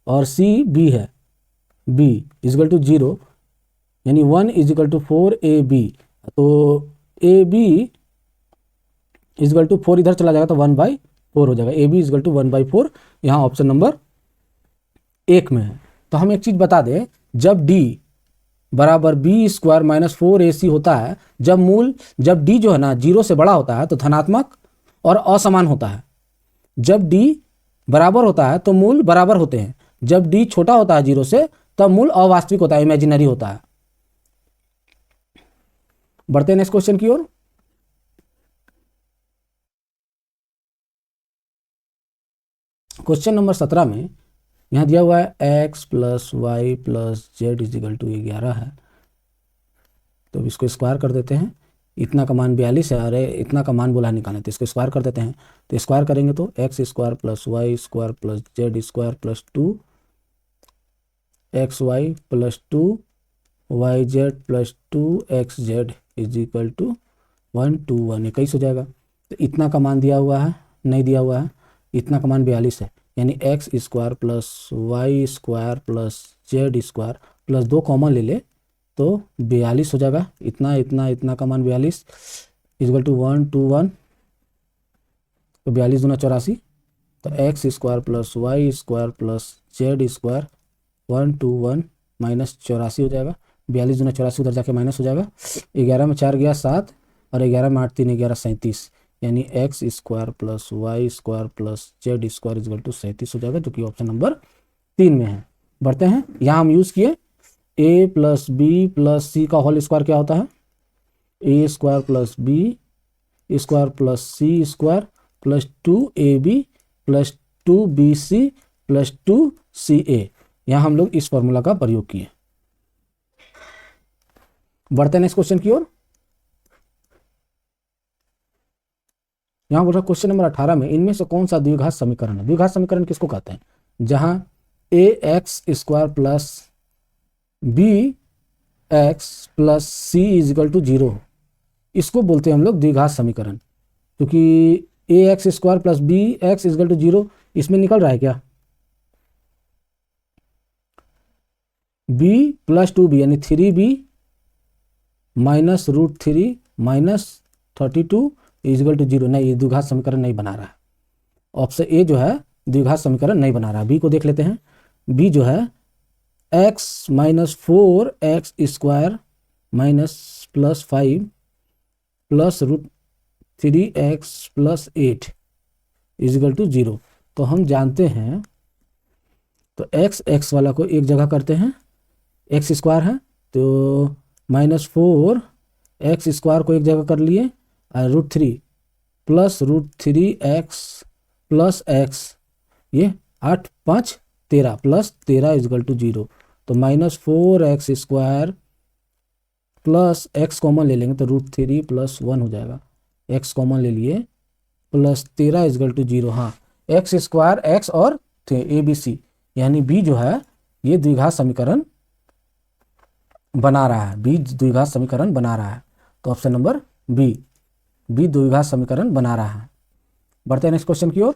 और c b है, b = 0, यानी 1 = 4ab, तो ab = 4 इधर चला जाएगा तो 1/4 हो जाएगा, ab = 1/4, यहाँ ऑप्शन नंबर 1 में है। तो हम एक चीज़ बता दें, जब d = b² - 4ac होता है, जब d जो है ना 0 से बड़ा होता है तो धनात्मक और असमान होता है, जब d बराबर होता है तो मूल बराबर होते हैं, जब d छोटा होता है 0 से तब मूल अवास्तविक होता है, इमेजिनरी होता है। बढ़ते हैं नेक्स्ट क्वेश्चन की ओर। क्वेश्चन नंबर 17 में यहाँ दिया हुआ है x + y + z = 11 है, तो इसको स्क्वायर कर देते हैं। इतना का मान 42 है, अरे इतना का मान बोला है निकालने, तो इसको स्क्वायर कर देते हैं। तो स्क्वायर करेंगे तो x² + y² + z² + 2xy + 2yz + 2xz = 1 2 1 21 हो जाएगा। तो इतना का मान दिया हुआ है, नहीं दिया हुआ है, इतना का मान 42 है, यानी x² + y² + z² + 2 कॉमन ले ले तो 42 हो जाएगा। इतना का मान 42 = 1 2 1, तो 42 दूना 84, तो x² + y² + z² 1 2 1 -84 हो जाएगा। 42 दूना 84 उधर जाके माइनस हो जाएगा। 11 में 4 गया 7, और 11 में 8 3 11 37, यानी x² + y² + z² = 37 हो जाएगा, जो कि ऑप्शन नंबर 3 में है। बढ़ते हैं, यहाँ हम यूज़ किए a + b + c का होल स्क्वायर क्या होता है, a² + b² + c² + 2ab + 2bc + 2ca। यहाँ हम लोग इस फॉर्मूला का प्रयोग किए। बढ़ते हैं नेक्स्ट क्वेश्चन की ओर। यहाँ बोल रहा क्वेश्चन नंबर 18 में इनमें से कौन सा द्विघात समीकरण है। द्विघात समीकरण किसको कहते हैं? जहां A X square plus B X plus C is equal to 0 हो, इसको बोलते हैं हम लोग द्विघात समीकरण। क्योंकि A X square plus B X is equal to 0 इसमें निकल रहा है क्या, बी प्लस 2b यानी 3b minus √3 minus 32 is equal to 0। नहीं, ये द्विघात समीकरण नहीं बना रहा है। ऑप्शन ए जो है द्विघात समीकरण नहीं बना रहा। बी को देख लेते हैं। बी जो है x minus 4x square minus plus 5 plus √3x plus 8 is equal to 0। तो हम जानते हैं, तो x वाला को एक जगह करते हैं, x स्क्वायर है तो माइनस 4x स्क्वायर को एक जगह कर लिए, √3 प्लस √3x प्लस x, ये 8 5 13 प्लस 13 इज इक्वल टू 0। तो minus 4x square plus x common ले लेंगे तो √3 प्लस 1 हो जाएगा, x कॉमन ले लिए प्लस 13 इज इक्वल टू 0। हाँ, x स्क्वायर x और ABC यानी b जो है ये द्विघात समीकरण बना रहा है। बी द्विघात समीकरण बना रहा है। तो ऑप्शन नंबर बी द्विघात समीकरण बना रहा है। बढ़ते हैं नेक्स्ट क्वेश्चन की ओर।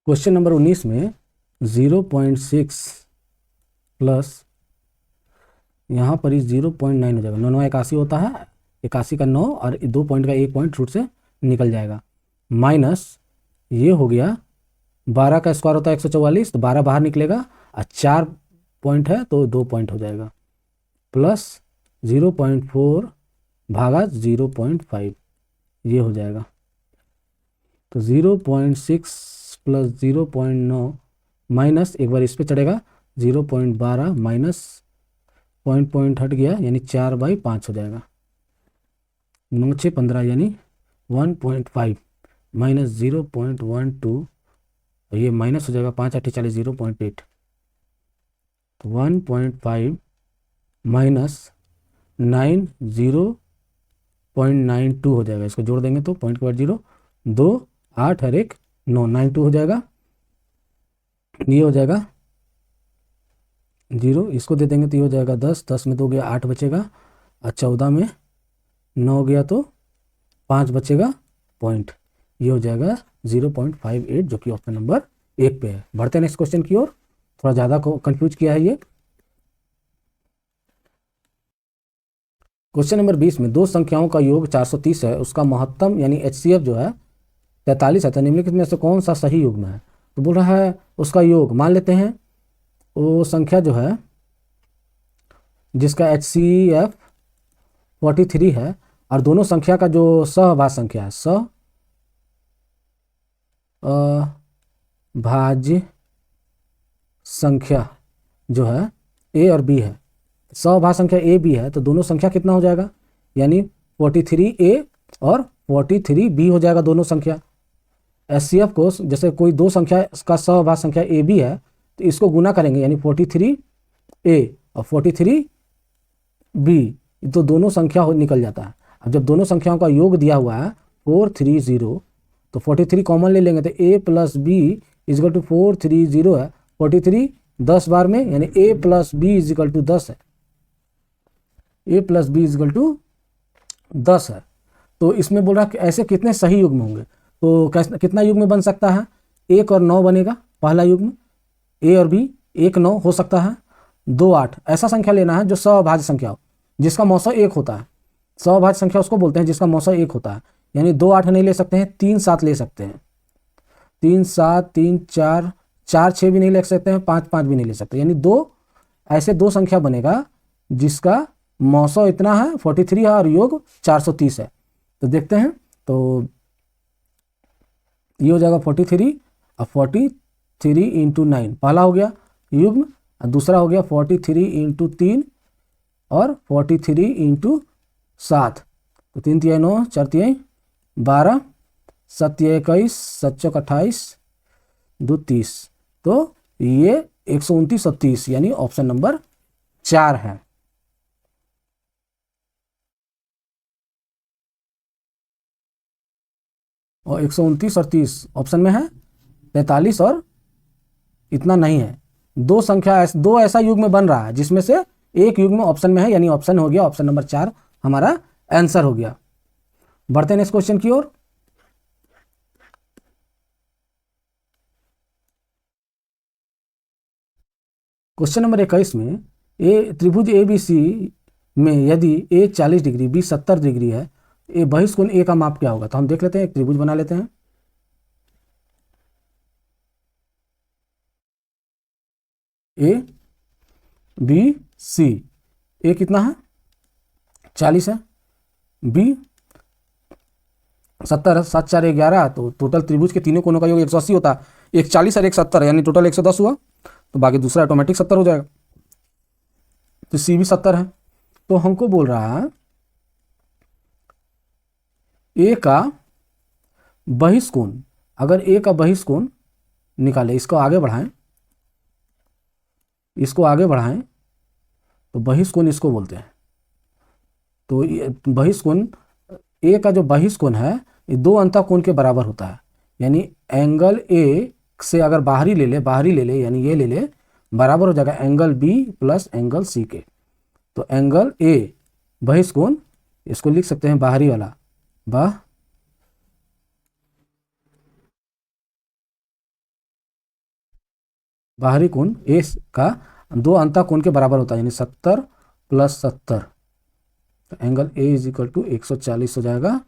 क्वेश्चन नंबर 19 में 0.6 प्लस यहाँ पर ही 0.9 हो जाएगा। 9 9 81 होता है, 81 का 9 और 2 पॉइंट का 1 पॉइंट रूट से निकल जाएगा, माइनस ये हो गया 12 का स्क्वायर होता है 144, तो 12 बाहर निकलेगा और 4 पॉइंट है तो 2 पॉइंट हो जाएगा, प्लस 0.4 भागा 0.5 ये हो जाएगा। तो 0.6 प्लस 0.9 माइनस एक बार इस पे चढ़ेगा 0.12 माइनस पॉइंट हट गया यानी 4/5 हो जाएगा। 9 6 15 यानी 1.5 माइनस 0.12, ये माइनस हो जाएगा 5 8 40 0.8, तो 1.5 माइनस 9 0.92 हो जाएगा। इसको जोड़ देंगे तो पॉइंट के बाद 0 2 8 और 1 9 92 हो जाएगा। ये हो जाएगा 0, इसको दे देंगे तो ये हो जाएगा 10 में 2 गया 8 बचेगा, और 14 में 9 गया तो 5 बचेगा पॉइंट, ये हो जाएगा 0.58 जो कि ऑप्शन नंबर 1 पे है। बढ़ते हैं नेक्स्ट क्वेश्चन की ओर। थोड़ा ज़्यादा को कंफ्यूज किया है ये। क्वेश्चन नंबर 20 में दो संख्याओं का योग 430 है, उसका महत्तम यानी HCF जो है 43 है, तो निम्नलिखित में से कौन सा सही युग्म है। तो बोल रहा है उसका योग मान लेते हैं, वो संख्या जो है जिसका HCF 43 है और दोनों संख्या का जो सहभाज्य संख्या है, भाज्य संख्या जो है A और B है, सहभाज्य संख्या A B है, तो दोनों संख्या कितना हो जाएगा, यानी 43A और 43B हो जाएगा दोनों संख्या। HCF को जैसे कोई दो संख्या का सहभाज्य संख्या AB है तो इसको गुना करेंगे यानी 43A और 43B, तो दोनों संख्या निकल जाता है। अब जब दोनों संख्याओं का योग दिया हुआ है 430, तो 43 कॉमन ले लेंगे तो A plus B is equal to 430 है, 43 10 बार में यानी A plus B is equal to 10 है, A plus B is equal to 10 है। तो इसमें बोल रहा है कि ऐसे कितने सही युग्म होंगे, तो कितना युग्म बन सकता है, 1 और 9 बनेगा पहला युग्म, A और B 1 9 हो सकता है, 2 8 ऐसा संख्या लेना है जो सहभाज्य संख्या हो जिसका मौसा 1 होता है। सहभाज्य संख्या उसको बोलते हैं जिसका मौसा 1 होता है, यानी 2 8 नहीं ले सकते हैं, 3 7 ले सकते हैं, 3 7 3 4 4 6 भी नहीं ले सकते हैं, 5 5 भी नहीं ले सकते, यानी ऐसे दो संख्या बनेगा जिसका मौसा इतना है 43 है और योग 430 है। तो देखते हैं, तो ये हो जाएगा 43 और 43 इंटू 9 पहला हो गया युग्म, और दूसरा हो गया 43 इंटू 3 और 43 इंटू 7, तो 3 3 9 4 3 12 7 21 7 28 2 30, तो ये 129 और 30 यानी ऑप्शन नंबर 4 है। और 129 और 30 ऑप्शन में है, 43 और इतना नहीं है। दो ऐसा युग्म बन रहा है जिसमें से एक युग्म ऑप्शन में है, यानी ऑप्शन हो गया, ऑप्शन नंबर 4 हमारा आंसर हो गया। बढ़ते हैं नेक्स्ट क्वेश्चन की ओर। क्वेश्चन नंबर 21 में त्रिभुज ए बी सी में यदि ए 40 डिग्री बी 70 डिग्री है, ए बहिष्कोण ए का माप क्या होगा? तो हम देख लेते हैं, एक त्रिभुज बना लेते हैं। ए बी सी, ए कितना है 40 है, बी 70 है, 7 4 11, तो टोटल त्रिभुज के तीनों कोनों का योग 180 होता है। एक 40 और एक 70 यानी टोटल 110 हुआ, तो बाकी दूसरा ऑटोमेटिक 70 हो जाएगा। तो सी भी 70 है। तो हमको बोल रहा है ए का बहिष्कोण, अगर ए का बहिष्कोण निकाले, इसको आगे बढ़ाएं, तो बहिष्कोण इसको बोलते हैं। तो बहिष्कोण, ए का जो बहिष्कोण है ये दो अंतःकोण के बराबर होता है, यानी एंगल ए से अगर बाहरी ले ले यानी ये ले ले, बराबर हो जाएगा angle B plus angle C के। तो एंगल ए बहिष्कोण, इसको लिख सकते हैं बाहरी वाला, बाहरी कोण ए का दो अंतःकोण के बराबर होता है, यानी 70 + 70, तो angle A is equal to 140 हो जाएगा,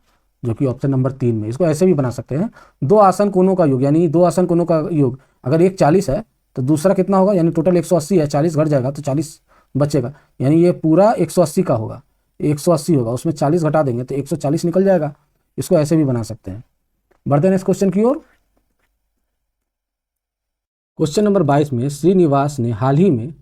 जो कि ऑप्शन नंबर 3 में। इसको ऐसे भी बना सकते हैं, दो आसन कोणों का योग, यानी दो आसन कोणों का योग, अगर एक 40 है तो दूसरा कितना होगा, यानी टोटल 180 है, 40 घट जाएगा तो 40 बचेगा, यानी ये पूरा 180 का होगा, 180 होगा, उसमें 40 घटा देंगे तो 140 निकल जाएगा। इसको ऐसे भी बना सकते हैं। बढ़ते हैं नेक्स्ट क्वेश्चन की ओर। क्वेश्चन नंबर 22 में श्रीनिवास ने हाल ही में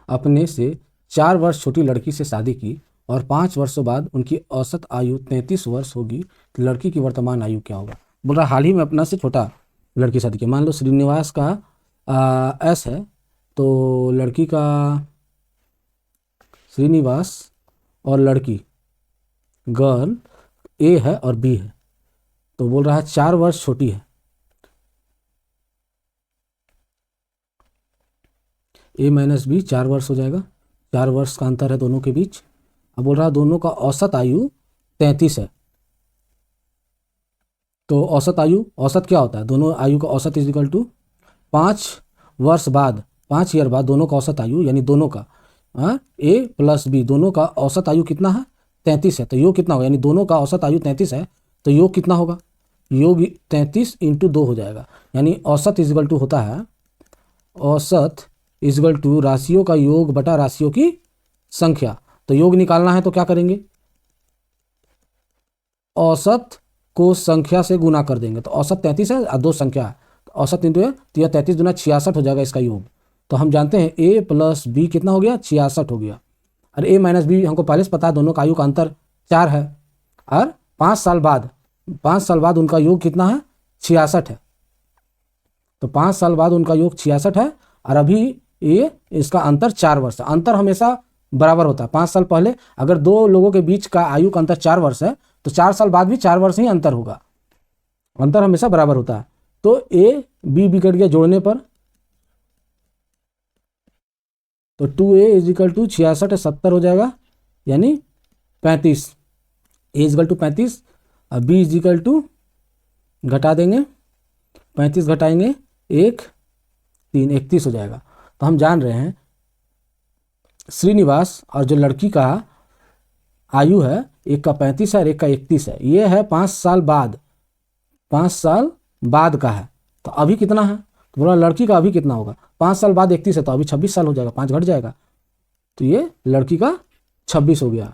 अपने से 4 वर्ष छोटी लड़की से शादी की और 5 वर्षों बाद उनकी औसत आयु 33 वर्ष होगी, तो लड़की की वर्तमान आयु क्या होगा? बोल रहा हाल ही में अपना से छोटा लड़की शादी की, मान लो श्रीनिवास का एस है, तो लड़की का श्रीनिवास और लड़की गर्ल ए है और बी है, तो बोल रहा है 4 वर्ष छोटी है, ए माइनस बी 4 वर्ष हो जाएगा, 4 वर्ष का अंतर है दोनों के बीच। अब बोल रहा है दोनों का औसत आयु 33 है, तो औसत क्या होता है, दोनों आयु का औसत इज इक्वल टू 5 वर्ष बाद, 5 ईयर बाद दोनों का औसत आयु, यानी दोनों का ए प्लस बी दोनों का औसत आयु कितना है 33 है, तो योग कितना होगा, यानी दोनों का औसत आयु 33 है, तो योग कितना होगा, योग 33 × 2 हो जाएगा, यानी औसत इज इक्वल टू होता है, औसत इज इक्वल टू राशियों का योग बटा राशियों की संख्या। तो योग निकालना है तो क्या करेंगे, औसत को संख्या से गुना कर देंगे, तो औसत 33 है और दो संख्या है, तो औसत इंटू है, तो यह 33 दूना 66 हो जाएगा इसका योग। तो हम जानते हैं ए प्लस बी कितना हो गया, 66 हो गया, और ए माइनस बी हमको पहले से पता है, दोनों का आयु का अंतर 4 है, और 5 साल बाद उनका योग कितना है 66 है, तो 5 साल बाद उनका योग 66 है, और अभी ये इसका अंतर 4 वर्ष है। अंतर हमेशा बराबर होता है, 5 साल पहले अगर दो लोगों के बीच का आयु का अंतर 4 वर्ष है तो 4 साल बाद भी 4 वर्ष ही अंतर होगा, अंतर हमेशा बराबर होता है। तो ए बी बिगड़ गया जोड़ने पर, तो 2a इज इक्वल टू 66 70 हो जाएगा, यानी 35, ए इज इक्वल टू 35 और बी इज इक्वल टू घटा देंगे, 35 घटाएंगे 1 3 31 हो जाएगा। तो हम जान रहे हैं श्रीनिवास और जो लड़की का आयु है, एक का 35 है और एक का 31 है, ये है 5 साल बाद का है, तो अभी कितना है, तो बोला लड़की का अभी कितना होगा, 5 साल बाद 31 है तो अभी 26 साल हो जाएगा, 5 घट जाएगा, तो ये लड़की का 26 हो गया।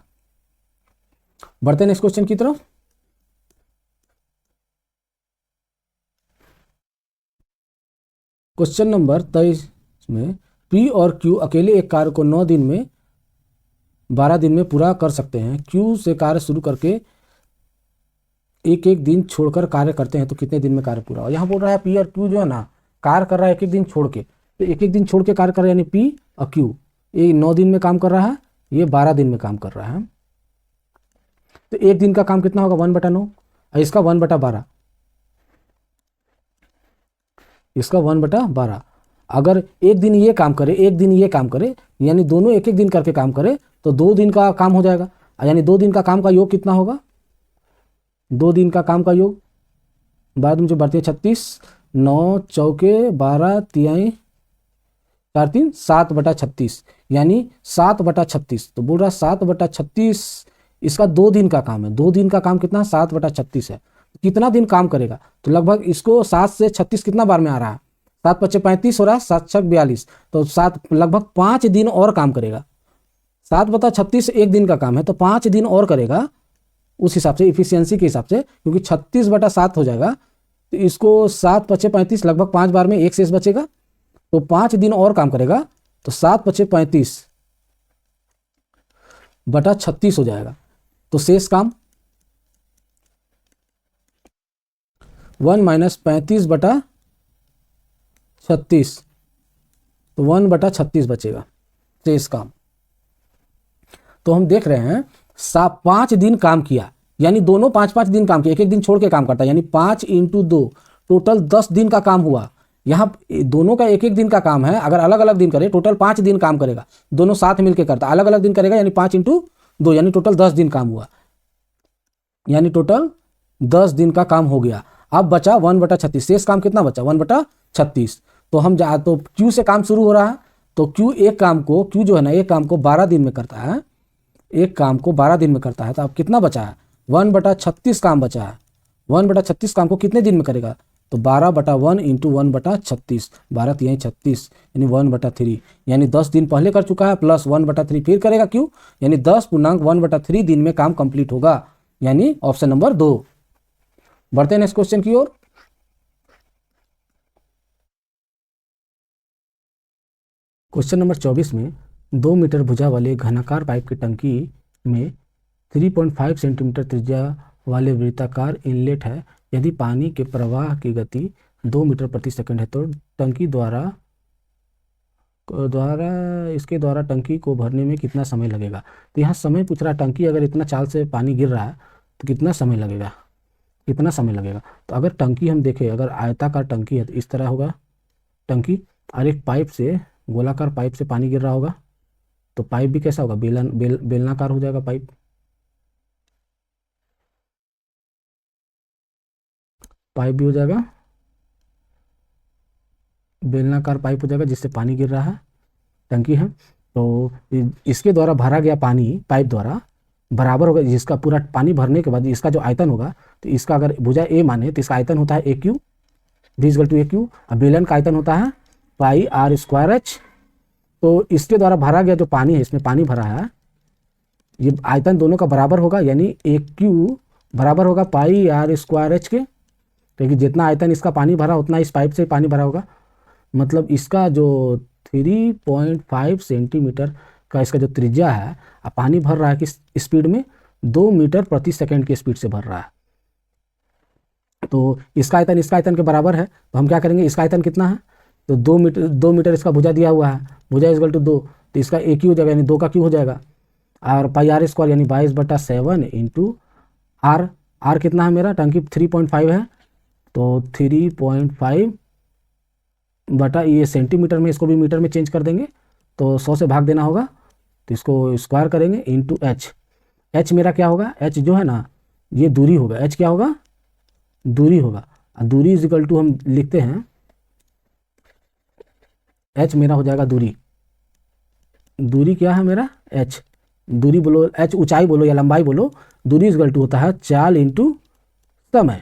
बढ़ते हैं नेक्स्ट क्वेश्चन की तरफ। क्वेश्चन नंबर 23 में पी और क्यू अकेले एक कार्य को 12 दिन में पूरा कर सकते हैं, क्यू से कार्य शुरू करके एक एक दिन छोड़कर कार्य करते हैं, तो कितने दिन में कार्य पूरा हो? यहाँ बोल रहा है पी और क्यू जो है ना कार्य कर रहा है एक एक दिन छोड़ के, तो एक एक दिन छोड़ के कार्य कर रहा है, यानी पी और क्यू, ये 9 दिन में काम कर रहा है, ये 12 दिन में काम कर रहा है। तो एक दिन का काम कितना होगा 1/9, और इसका 1/12, इसका 1/12। अगर एक दिन ये काम करे, एक दिन ये काम करे, यानी दोनों एक एक दिन करके काम करे, तो 2 दिन का काम हो जाएगा, यानी 2 दिन का काम का योग कितना होगा, 2 दिन का काम का योग 12 मुझे बढ़ती है 36, 9 चौके 12 तिहाई 4 3 7/36, यानी 7/36। तो बोल रहा 7/36, इसका 2 दिन का काम है, 2 दिन का काम कितना 7/36 है। कितना दिन काम करेगा, तो लगभग इसको 7 से 36 कितना बार में आ रहा है, 7 × 5 = 35 हो रहा है, 7 × 6 = 42, तो 7 लगभग 5 दिन और काम करेगा। 7/36 एक दिन का काम है, तो 5 दिन और करेगा उस हिसाब से, इफिशियंसी के हिसाब से, क्योंकि 36/7 हो जाएगा, तो इसको 7 × 5 = 35, लगभग 5 बार में 1 शेष बचेगा, तो 5 दिन और काम करेगा, तो 7 × 5 = 35/36 हो जाएगा। तो शेष काम 1 - 35/36, तो 1/36 बचेगा शेष काम। तो हम देख रहे हैं 5 दिन काम किया, यानी दोनों 5-5 दिन काम किया, एक एक दिन छोड़ के काम करता है, यानी 5 × 2 टोटल 10 दिन का काम हुआ। यहाँ दोनों का एक एक दिन का काम है, अगर अलग अलग दिन करे टोटल 5 दिन काम करेगा, दोनों साथ मिलकर करता, अलग अलग दिन करेगा, यानी 5 × 2 यानी टोटल 10 दिन काम हुआ, यानी टोटल 10 दिन का काम हो गया। अब बचा 1/36, शेष काम कितना बचा 1/36। तो हम तो क्यू से काम शुरू हो रहा है, तो क्यू जो है ना, एक काम को 12 दिन में करता है, एक काम को 12 दिन में करता है, तो अब कितना बचा है 1/36 काम बचा है। 1/36 काम को कितने दिन में करेगा, तो 12/1 × 1/36, 12 तिहाई 36, यानी 1/3, यानी 10 दिन पहले कर चुका है, प्लस 1/3 फिर करेगा क्यों, यानी 10.1/3 दिन में काम कंप्लीट होगा, यानी ऑप्शन नंबर 2। बढ़ते हैं नेक्स्ट क्वेश्चन की ओर। क्वेश्चन नंबर 24 में 2 मीटर भुजा वाले घनाकार पाइप की टंकी में 3.5 सेंटीमीटर त्रिज्या वाले वृत्ताकार इनलेट है। यदि पानी के प्रवाह की गति 2 मीटर प्रति सेकंड है, तो टंकी इसके द्वारा टंकी को भरने में कितना समय लगेगा। तो यहाँ समय पूछ रहा है, टंकी अगर इतना चाल से पानी गिर रहा है तो कितना समय लगेगा, कितना समय लगेगा। तो अगर टंकी हम देखें, अगर आयताकार टंकी है तो इस तरह होगा टंकी, और एक पाइप से, गोलाकार पाइप से पानी गिर रहा होगा, तो पाइप भी कैसा होगा, बेलनाकार हो जाएगा पाइप। पाइप भी हो जाएगा बेलनाकार पाइप हो जाएगा, जिससे पानी गिर रहा है, टंकी है। तो इसके द्वारा भरा गया पानी पाइप द्वारा बराबर होगा, जिसका पूरा पानी भरने के बाद इसका जो आयतन होगा, तो इसका अगर भुजा ए माने तो इसका आयतन होता है AQ, = AQ, और बेलन का आयतन होता है πr²h। तो इसके द्वारा भरा गया जो पानी है, इसमें पानी भरा है, ये आयतन दोनों का बराबर होगा, यानी AQ बराबर होगा πr² के, क्योंकि जितना आयतन इसका पानी भरा उतना इस पाइप से पानी भरा होगा। मतलब इसका जो 3.5 सेंटीमीटर का इसका जो त्रिज्या है, अब पानी भर रहा है किस स्पीड में, 2 मीटर प्रति सेकंड की स्पीड से भर रहा है। तो इसका आयतन के बराबर है, तो हम क्या करेंगे, इसका आयतन कितना है, तो 2 मीटर इसका भुजा दिया हुआ है, भुजा = 2, तो इसका AQ हो जाएगा, यानी 2 का Q हो जाएगा, और πr² यानी 22/7 × r। r कितना है मेरा, टंकी 3.5 है, तो 3.5 बटा ये सेंटीमीटर में, इसको भी मीटर में चेंज कर देंगे, तो 100 से भाग देना होगा, तो इसको स्क्वायर करेंगे × h। h मेरा क्या होगा, h जो है ना ये दूरी होगा, h क्या होगा, दूरी होगा, और दूरी = हम लिखते हैं, h मेरा हो जाएगा दूरी, दूरी क्या है मेरा h, दूरी बोलो h, ऊंचाई बोलो या लंबाई बोलो, दूरी = होता है चाल × समय।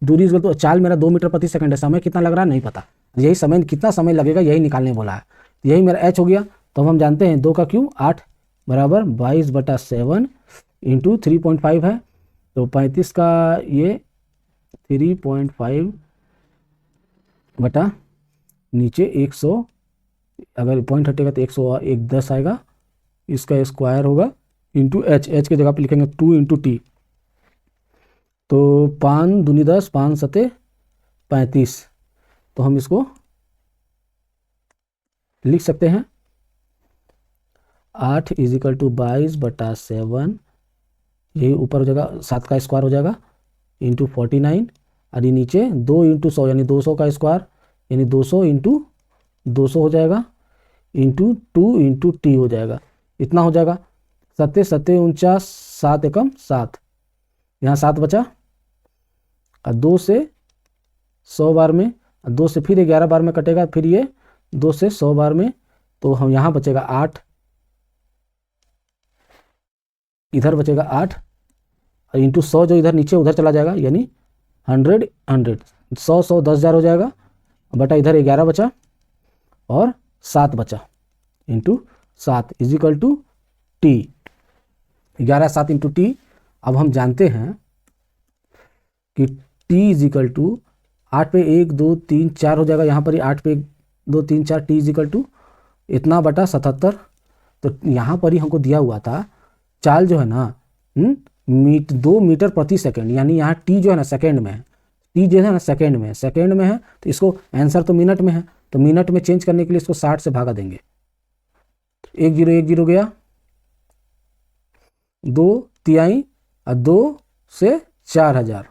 दूरी = चाल मेरा 2 मीटर प्रति सेकंड है, समय कितना लग रहा है नहीं पता, यही समय कितना समय लगेगा यही निकालने बोला है, यही मेरा h हो गया। तो हम जानते हैं 2 का Q 8 बराबर 22/7 × 3.5 है, तो 35 का ये 3.5 बटा नीचे 100, अगर पॉइंट हटेगा तो 110 आएगा, इसका स्क्वायर होगा × h की जगह पे लिखेंगे 2 × t, तो 5 दूनी 10, 5 सते 35, तो हम इसको लिख सकते हैं 8 इजिकल टू 22/7, यही ऊपर हो जाएगा 7 का स्क्वायर हो जाएगा इंटू 49, और ये नीचे 2 इंटू 100 यानी 200 का स्क्वायर यानी 200 इंटू 200 हो जाएगा इंटू 2 इंटू टी हो जाएगा। इतना हो जाएगा 7 7 49, 7 एकम 7, यहाँ 7 बचा, और 2 से 100 बार में, 2 से फिर 11 बार में कटेगा, फिर ये 2 से 100 बार में, तो हम यहाँ बचेगा 8, इधर बचेगा 8, और इंटू 100 जो इधर नीचे उधर चला जाएगा यानी 100 100, 100 100 10,000 हो जाएगा, बटा इधर 11 बचा और 7 बचा into 7 equal to T, 11 7 into T. अब हम जानते हैं कि टी इजिकल टू 8 पे 1 2 3 4 हो जाएगा, यहाँ पर ही 8 पे 1 2 3 4, टी इजिकल टू इतना बटा 77। तो यहाँ पर ही हमको दिया हुआ था चाल जो है ना 2 मीटर प्रति सेकंड, यानी यहाँ टी जो है ना सेकंड में है, टी जो है ना सेकंड में है, तो इसको आंसर तो मिनट में है, तो मिनट में चेंज करने के लिए इसको 60 से भागा देंगे। 1 0 1 0 गया, 2 तिहाई और 2 से 4000,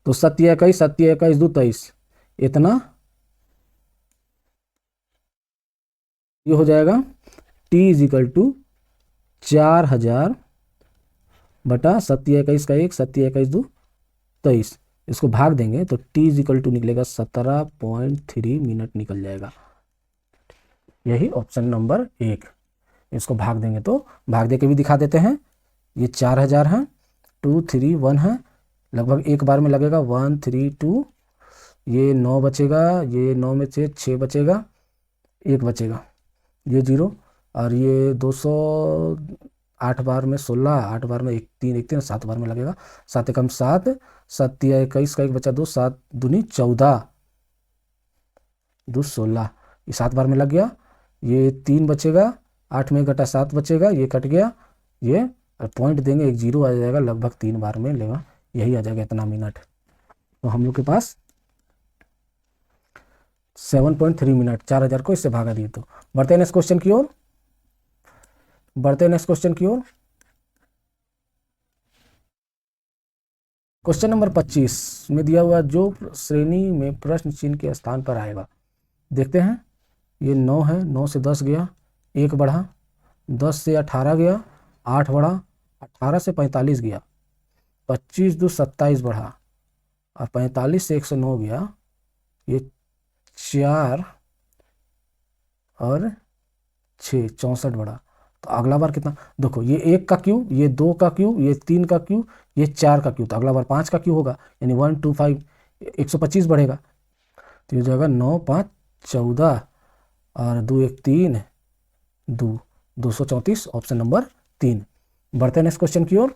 तो 7 21 7 21 2 23, इतना ये हो जाएगा टी इजिकल टू 4000 बटा 7 21 का 1 7 21 2 23, इसको भाग देंगे तो टी इजिकल टू निकलेगा 17.3 मिनट निकल जाएगा। यही ऑप्शन नंबर 1, इसको भाग देंगे तो भाग दे के भी दिखा देते हैं। ये 4000 है, 2 3 1 है, लगभग एक बार में लगेगा 1 3 2, ये 9 बचेगा, ये 9 में से 6 बचेगा, 1 बचेगा, ये 0, और ये 200 8 बार में 16, 8 बार में 1 3 1 3, 7 बार में लगेगा, 7 एकम 7, 7 21 का 1 बचा 2, 7 दूनी 14, 2 16, ये 7 बार में लग गया, ये 3 बचेगा, 8 में घटा 7 बचेगा, ये कट गया, ये पॉइंट देंगे 1 0 आ जाएगा, लगभग 3 बार में लेगा, यही आ जाएगा इतना मिनट। तो हम लोग के पास 7.3 मिनट, 4000 को इससे भागा दिए। तो बढ़ते हैं नेक्स्ट क्वेश्चन की ओर, क्वेश्चन नंबर 25 में दिया हुआ जो श्रेणी में प्रश्न चिन्ह के स्थान पर आएगा, देखते हैं। ये 9 है, 9 से 10 गया, 1 बढ़ा, 10 से 18 गया, 8 बढ़ा, 18 से 45 गया, 25 2 27 बढ़ा, और 45 से 109 गया, ये 4 और 6 64 बढ़ा। तो अगला बार कितना, देखो ये 1 का क्यू, ये 2 का क्यू, ये 3 का क्यू, ये 4 का क्यू, तो अगला बार 5 का क्यू होगा, यानी 1 2 5 125 बढ़ेगा, तो ये हो जाएगा 9 5 14 और 2 1 3 2 234, ऑप्शन नंबर 3। बढ़ते हैं नेक्स्ट क्वेश्चन की ओर।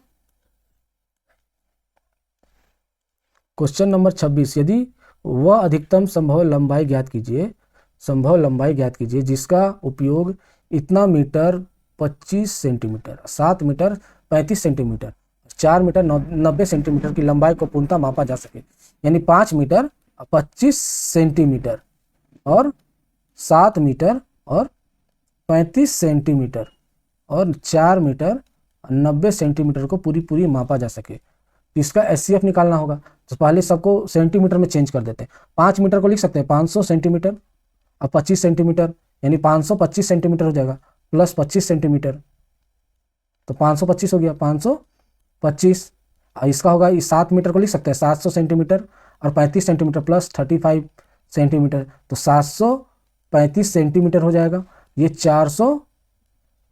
क्वेश्चन नंबर 26, यदि वह अधिकतम संभव लंबाई ज्ञात कीजिए जिसका उपयोग इतना metre 25 centimetre, 7 metre 35 centimetre, 4 metre 90 centimetre की लंबाई को पूर्णतः मापा जा सके, यानी 5 मीटर 25 सेंटीमीटर और 7 मीटर और 35 सेंटीमीटर और 4 मीटर 90 सेंटीमीटर को पूरी मापा जा सके, इसका एचसीएफ निकालना होगा। तो पहले सबको सेंटीमीटर में चेंज कर देते हैं। 5 मीटर को लिख सकते हैं 500 सेंटीमीटर और 25 सेंटीमीटर, यानी 525 सेंटीमीटर हो जाएगा, प्लस 25 सेंटीमीटर, तो 525 हो गया, 525। इसका होगा, इस 7 मीटर को लिख सकते हैं 700 सेंटीमीटर और 35 सेंटीमीटर प्लस 35 सेंटीमीटर, तो 735 सेंटीमीटर हो जाएगा। ये 400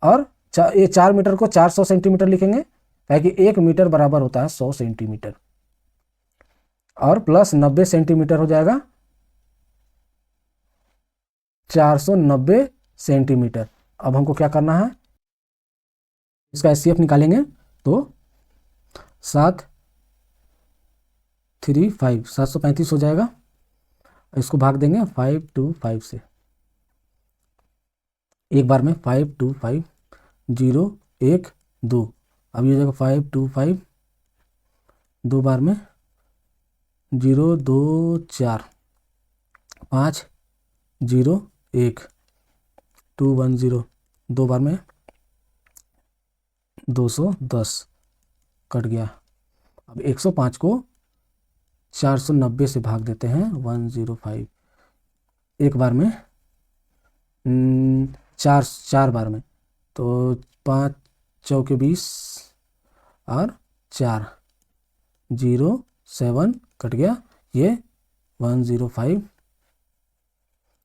और ये 4 मीटर को 400 सेंटीमीटर लिखेंगे, कि 1 मीटर बराबर होता है 100 सेंटीमीटर, और प्लस 90 सेंटीमीटर हो जाएगा 490 सेंटीमीटर। अब हमको क्या करना है, इसका एचसीएफ निकालेंगे, तो 735 हो जाएगा, इसको भाग देंगे 5 2 5 से, एक बार में 5 2 5 0 1 2, अब ये जाएगा 5 2 5, 2 बार में 0 2 4 5 0 1, 210 दो बार में 210 कट गया। अब 105 को 490 से भाग देते हैं 105, एक बार में चार बार में, तो 5 चौके 20 और 4 07 कट गया। ये 105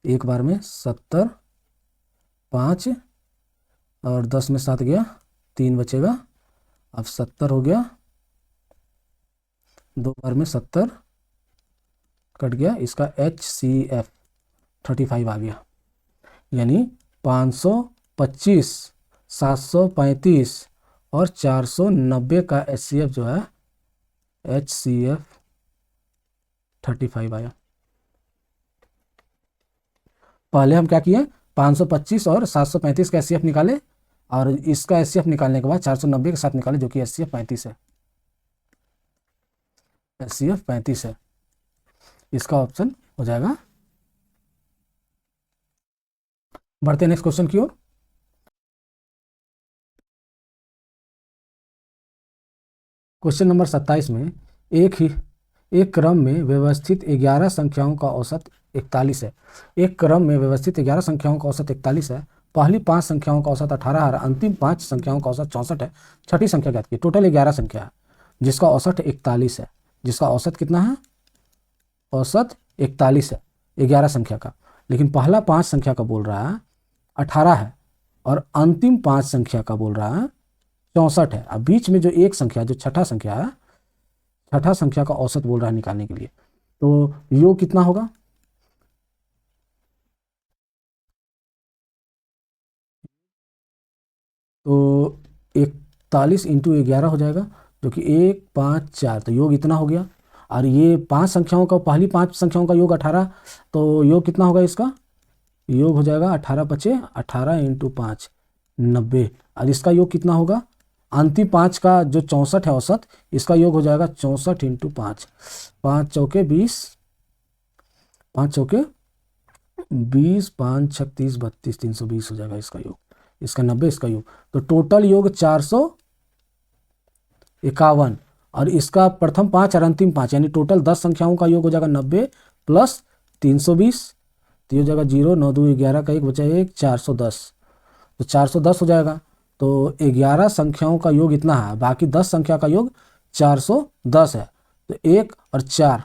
एक बार में 70, 5 और 10 में 7 गया, 3 बचेगा। अब 70 हो गया, दो बार में 70 कट गया। इसका HCF 35 आ गया, यानी 525, 735 और 490 का HCF जो है HCF 35 आया। पहले हम क्या किए, 525 और 735 का HCF निकाले, और इसका HCF निकालने के बाद 490 के साथ निकाले, जो कि HCF 35 है। HCF 35 है, इसका ऑप्शन हो जाएगा। बढ़ते हैं नेक्स्ट क्वेश्चन की ओर। क्वेश्चन नंबर 27 में एक क्रम में व्यवस्थित 11 संख्याओं का औसत 41 है। एक क्रम में व्यवस्थित 11 संख्याओं का औसत 41 है। पहली 5 संख्याओं का औसत 18 है, अंतिम 5 संख्याओं का औसत 64 है। छठी संख्या ज्ञात की। टोटल 11 संख्या है जिसका औसत 41 है। जिसका औसत कितना है? औसत 41 है 11 संख्या का। लेकिन पहला 5 संख्या का बोल रहा है 18 है, और अंतिम 5 संख्या का बोल रहा है 64 है। अब बीच में जो एक संख्या, जो छठा संख्या है, छठा संख्या का औसत बोल रहा है निकालने के लिए। तो योग कितना होगा? तो 41 इंटू 11 हो जाएगा, जो कि 1 5 4। तो योग इतना हो गया। और ये 5 संख्याओं का, पहली 5 संख्याओं का योग 18, तो योग कितना होगा इसका? योग हो जाएगा 18 बचे 18 इंटू 5 90। और इसका योग कितना होगा? अंतिम 5 का जो 64 है औसत, इसका योग हो जाएगा 64 इंटू 5। 5 चौके 20, 5 चौके 20, 5 36 32, 320 हो जाएगा इसका योग। इसका 90, इसका योग। तो टोटल योग 451, और इसका प्रथम 5 और अंतिम 5, यानी टोटल 10 संख्याओं का योग हो जाएगा 90 प्लस 320। तो ये हो जाएगा 0 9 2 11 का 1 बचा 1 410। तो 410 हो जाएगा। तो 11 संख्याओं का योग इतना है, बाकी 10 संख्या का योग 410 है। तो 1 और 4,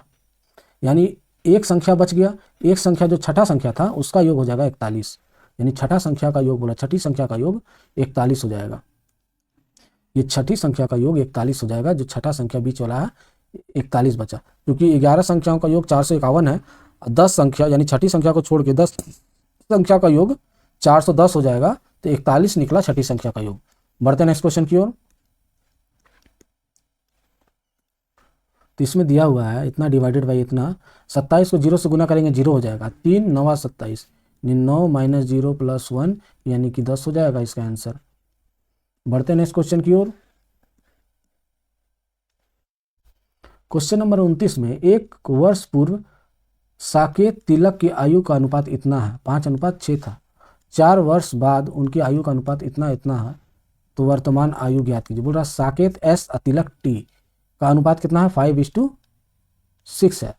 यानी एक संख्या बच गया। एक संख्या जो छठा संख्या था उसका योग हो जाएगा 41, यानी छठा संख्या का योग बोला, छठी संख्या का योग 41 हो जाएगा। ये छठी संख्या का योग 41 हो जाएगा। जो छठा संख्या बीच वाला है 41 बचा, क्योंकि 11 संख्याओं का योग 451 है। 10 संख्या यानी छठी संख्या को छोड़ के 10 संख्या का योग 410 हो जाएगा। तो 41 निकला छठी संख्या का योग। बढ़ते हैं नेक्स्ट क्वेश्चन की ओर। तो इसमें दिया हुआ है इतना डिवाइडेड बाई इतना। 27 को 0 से गुना करेंगे 0 हो जाएगा। 3 9 27, 9 माइनस 0 प्लस 1, यानी कि 10 हो जाएगा इसका आंसर। बढ़ते हैं नेक्स्ट क्वेश्चन की ओर। क्वेश्चन नंबर 29 में एक वर्ष पूर्व साकेत तिलक की आयु का अनुपात इतना है, 5:6 था। 4 वर्ष बाद उनकी आयु का अनुपात इतना है। तो वर्तमान आयु ज्ञात कीजिए। बोल रहा साकेत S और तिलक T का अनुपात कितना है? 5:6 है।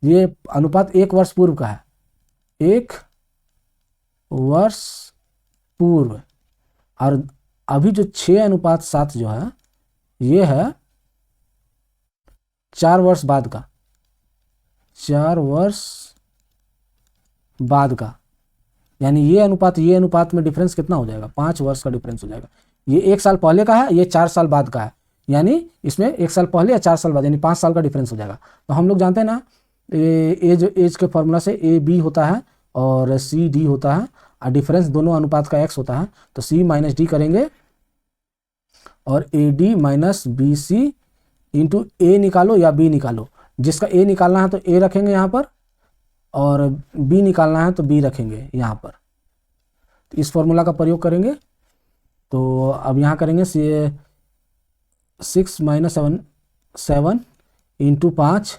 ये अनुपात 1 वर्ष पूर्व का है, 1 वर्ष पूर्व। और अभी जो 6:7 जो है, ये है 4 वर्ष बाद का, 4 वर्ष बाद का। यानी ये अनुपात में डिफरेंस कितना हो जाएगा? 5 वर्ष का डिफरेंस हो जाएगा। ये 1 साल पहले का है, ये 4 साल बाद का है, यानी इसमें 1 साल पहले या 4 साल बाद, यानी 5 साल का डिफरेंस हो जाएगा। तो हम लोग जानते हैं ना, एज के फॉर्मूला से AB होता है और CD होता है, और डिफरेंस दोनों अनुपात का X होता है। तो C माइनस D करेंगे, और AD minus BC into A निकालो या B निकालो। जिसका A निकालना है तो A रखेंगे यहाँ पर, और B निकालना है तो B रखेंगे यहाँ पर। तो इस फॉर्मूला का प्रयोग करेंगे। तो अब यहाँ करेंगे 6 माइनस 7 इंटू 5,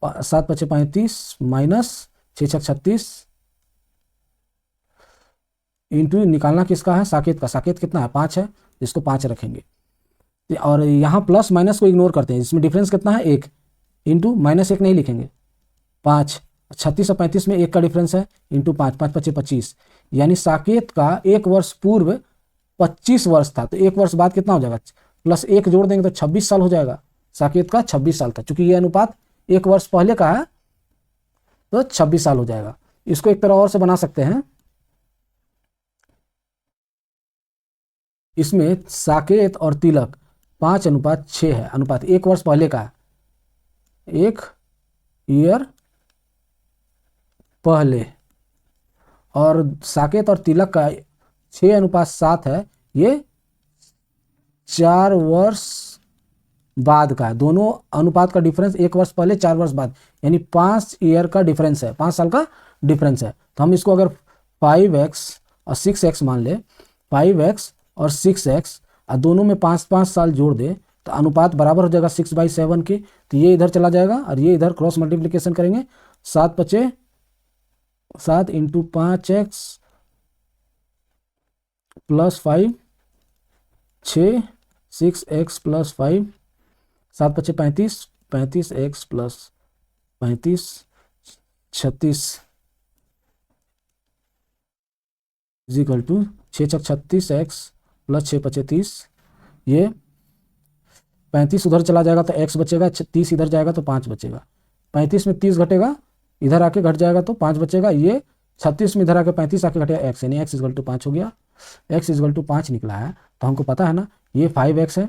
7 × 5 = 35 माइनस 6 × 36, इंटू निकालना किसका है, साकेत का। साकेत कितना है, 5 है, इसको 5 रखेंगे। और यहाँ प्लस माइनस को इग्नोर करते हैं, इसमें डिफरेंस कितना है, 1, इंटू -1 नहीं लिखेंगे, 5। 36 और 35 में 1 का डिफरेंस है, इंटू 5, 5 × 5 = 25। यानी साकेत का 1 वर्ष पूर्व 25 वर्ष था, तो 1 वर्ष बाद कितना हो जाएगा, +1 जोड़ देंगे तो 26 साल हो जाएगा। साकेत का 26 साल था, चूंकि ये अनुपात 1 वर्ष पहले का है तो 26 साल हो जाएगा। इसको एक तरह और से बना सकते हैं, इसमें साकेत और तिलक 5:6 है, अनुपात 1 वर्ष पहले का है, 1 ईयर पहले, और साकेत और तिलक का 6:7 है, ये 4 वर्ष बाद का है। दोनों अनुपात का डिफरेंस 1 वर्ष पहले 4 वर्ष बाद, यानी 5 ईयर का डिफरेंस है, 5 साल का डिफरेंस है। तो हम इसको अगर 5x और 6x मान ले, 5x और 6x और दोनों में 5-5 साल जोड़ दे तो अनुपात बराबर हो जाएगा 6/7 के। तो ये इधर चला जाएगा और ये इधर क्रॉस मल्टीप्लिकेशन करेंगे, 7 × 5 = 7 × 5x + 5 6, 6x + 5, 7 × 5 = 35, 35x + 35 36 = 6 × 36x + 6 × 5 = 30। ये 35 उधर चला जाएगा तो x बचेगा, 30 इधर जाएगा तो 5 बचेगा, 35 में 30 घटेगा, इधर आके घट जाएगा तो 5 बचेगा। ये 36 में इधर आके 35 आके घटेगा x, यानी x = 5 हो गया। x = 5 निकला है, तो हमको पता है ना ये 5x है,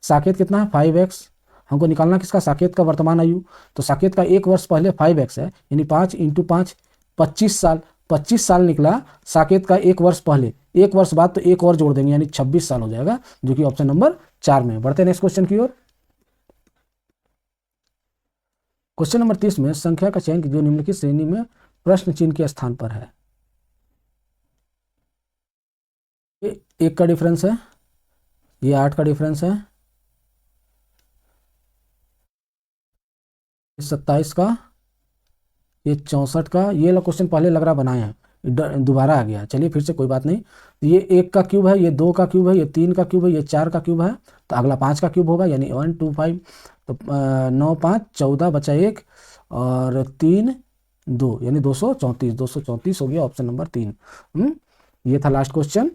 साकेत कितना है 5x, हमको निकालना किसका, साकेत का वर्तमान आयु। तो साकेत का 1 वर्ष पहले 5x है, यानी 5 × 5 25 साल, 25 साल निकला साकेत का 1 वर्ष पहले। 1 वर्ष बाद तो 1 और जोड़ देंगे, यानी 26 साल हो जाएगा, जो कि ऑप्शन नंबर 4 में। बढ़ते हैं नेक्स्ट क्वेश्चन की ओर। क्वेश्चन नंबर 30 में संख्या का चयन जो निम्नलिखित श्रेणी में प्रश्न चिन्ह के स्थान पर है। ये 1 का डिफरेंस है, ये 8 का डिफरेंस है, 27 का, ये 64 का। ये वाला क्वेश्चन पहले लग रहा बनाए हैं, दोबारा आ गया, चलिए फिर से कोई बात नहीं। ये 1 का क्यूब है, ये 2 का क्यूब है, ये 3 का क्यूब है, ये 4 का क्यूब है, तो अगला 5 का क्यूब होगा, यानी 1 2 5, तो 9 5 14 बचा 1 और 3 2, यानी 234, 234 हो गया ऑप्शन नंबर 3। ये था लास्ट क्वेश्चन।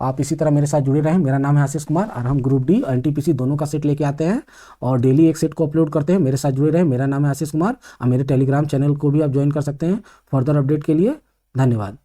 आप इसी तरह मेरे साथ जुड़े रहें। मेरा नाम है आशीष कुमार और हम ग्रुप डी एनटीपीसी दोनों का सेट लेके आते हैं और डेली एक सेट को अपलोड करते हैं। मेरे साथ जुड़े रहें। मेरा नाम है आशीष कुमार और मेरे टेलीग्राम चैनल को भी आप ज्वाइन कर सकते हैं फर्दर अपडेट के लिए। धन्यवाद।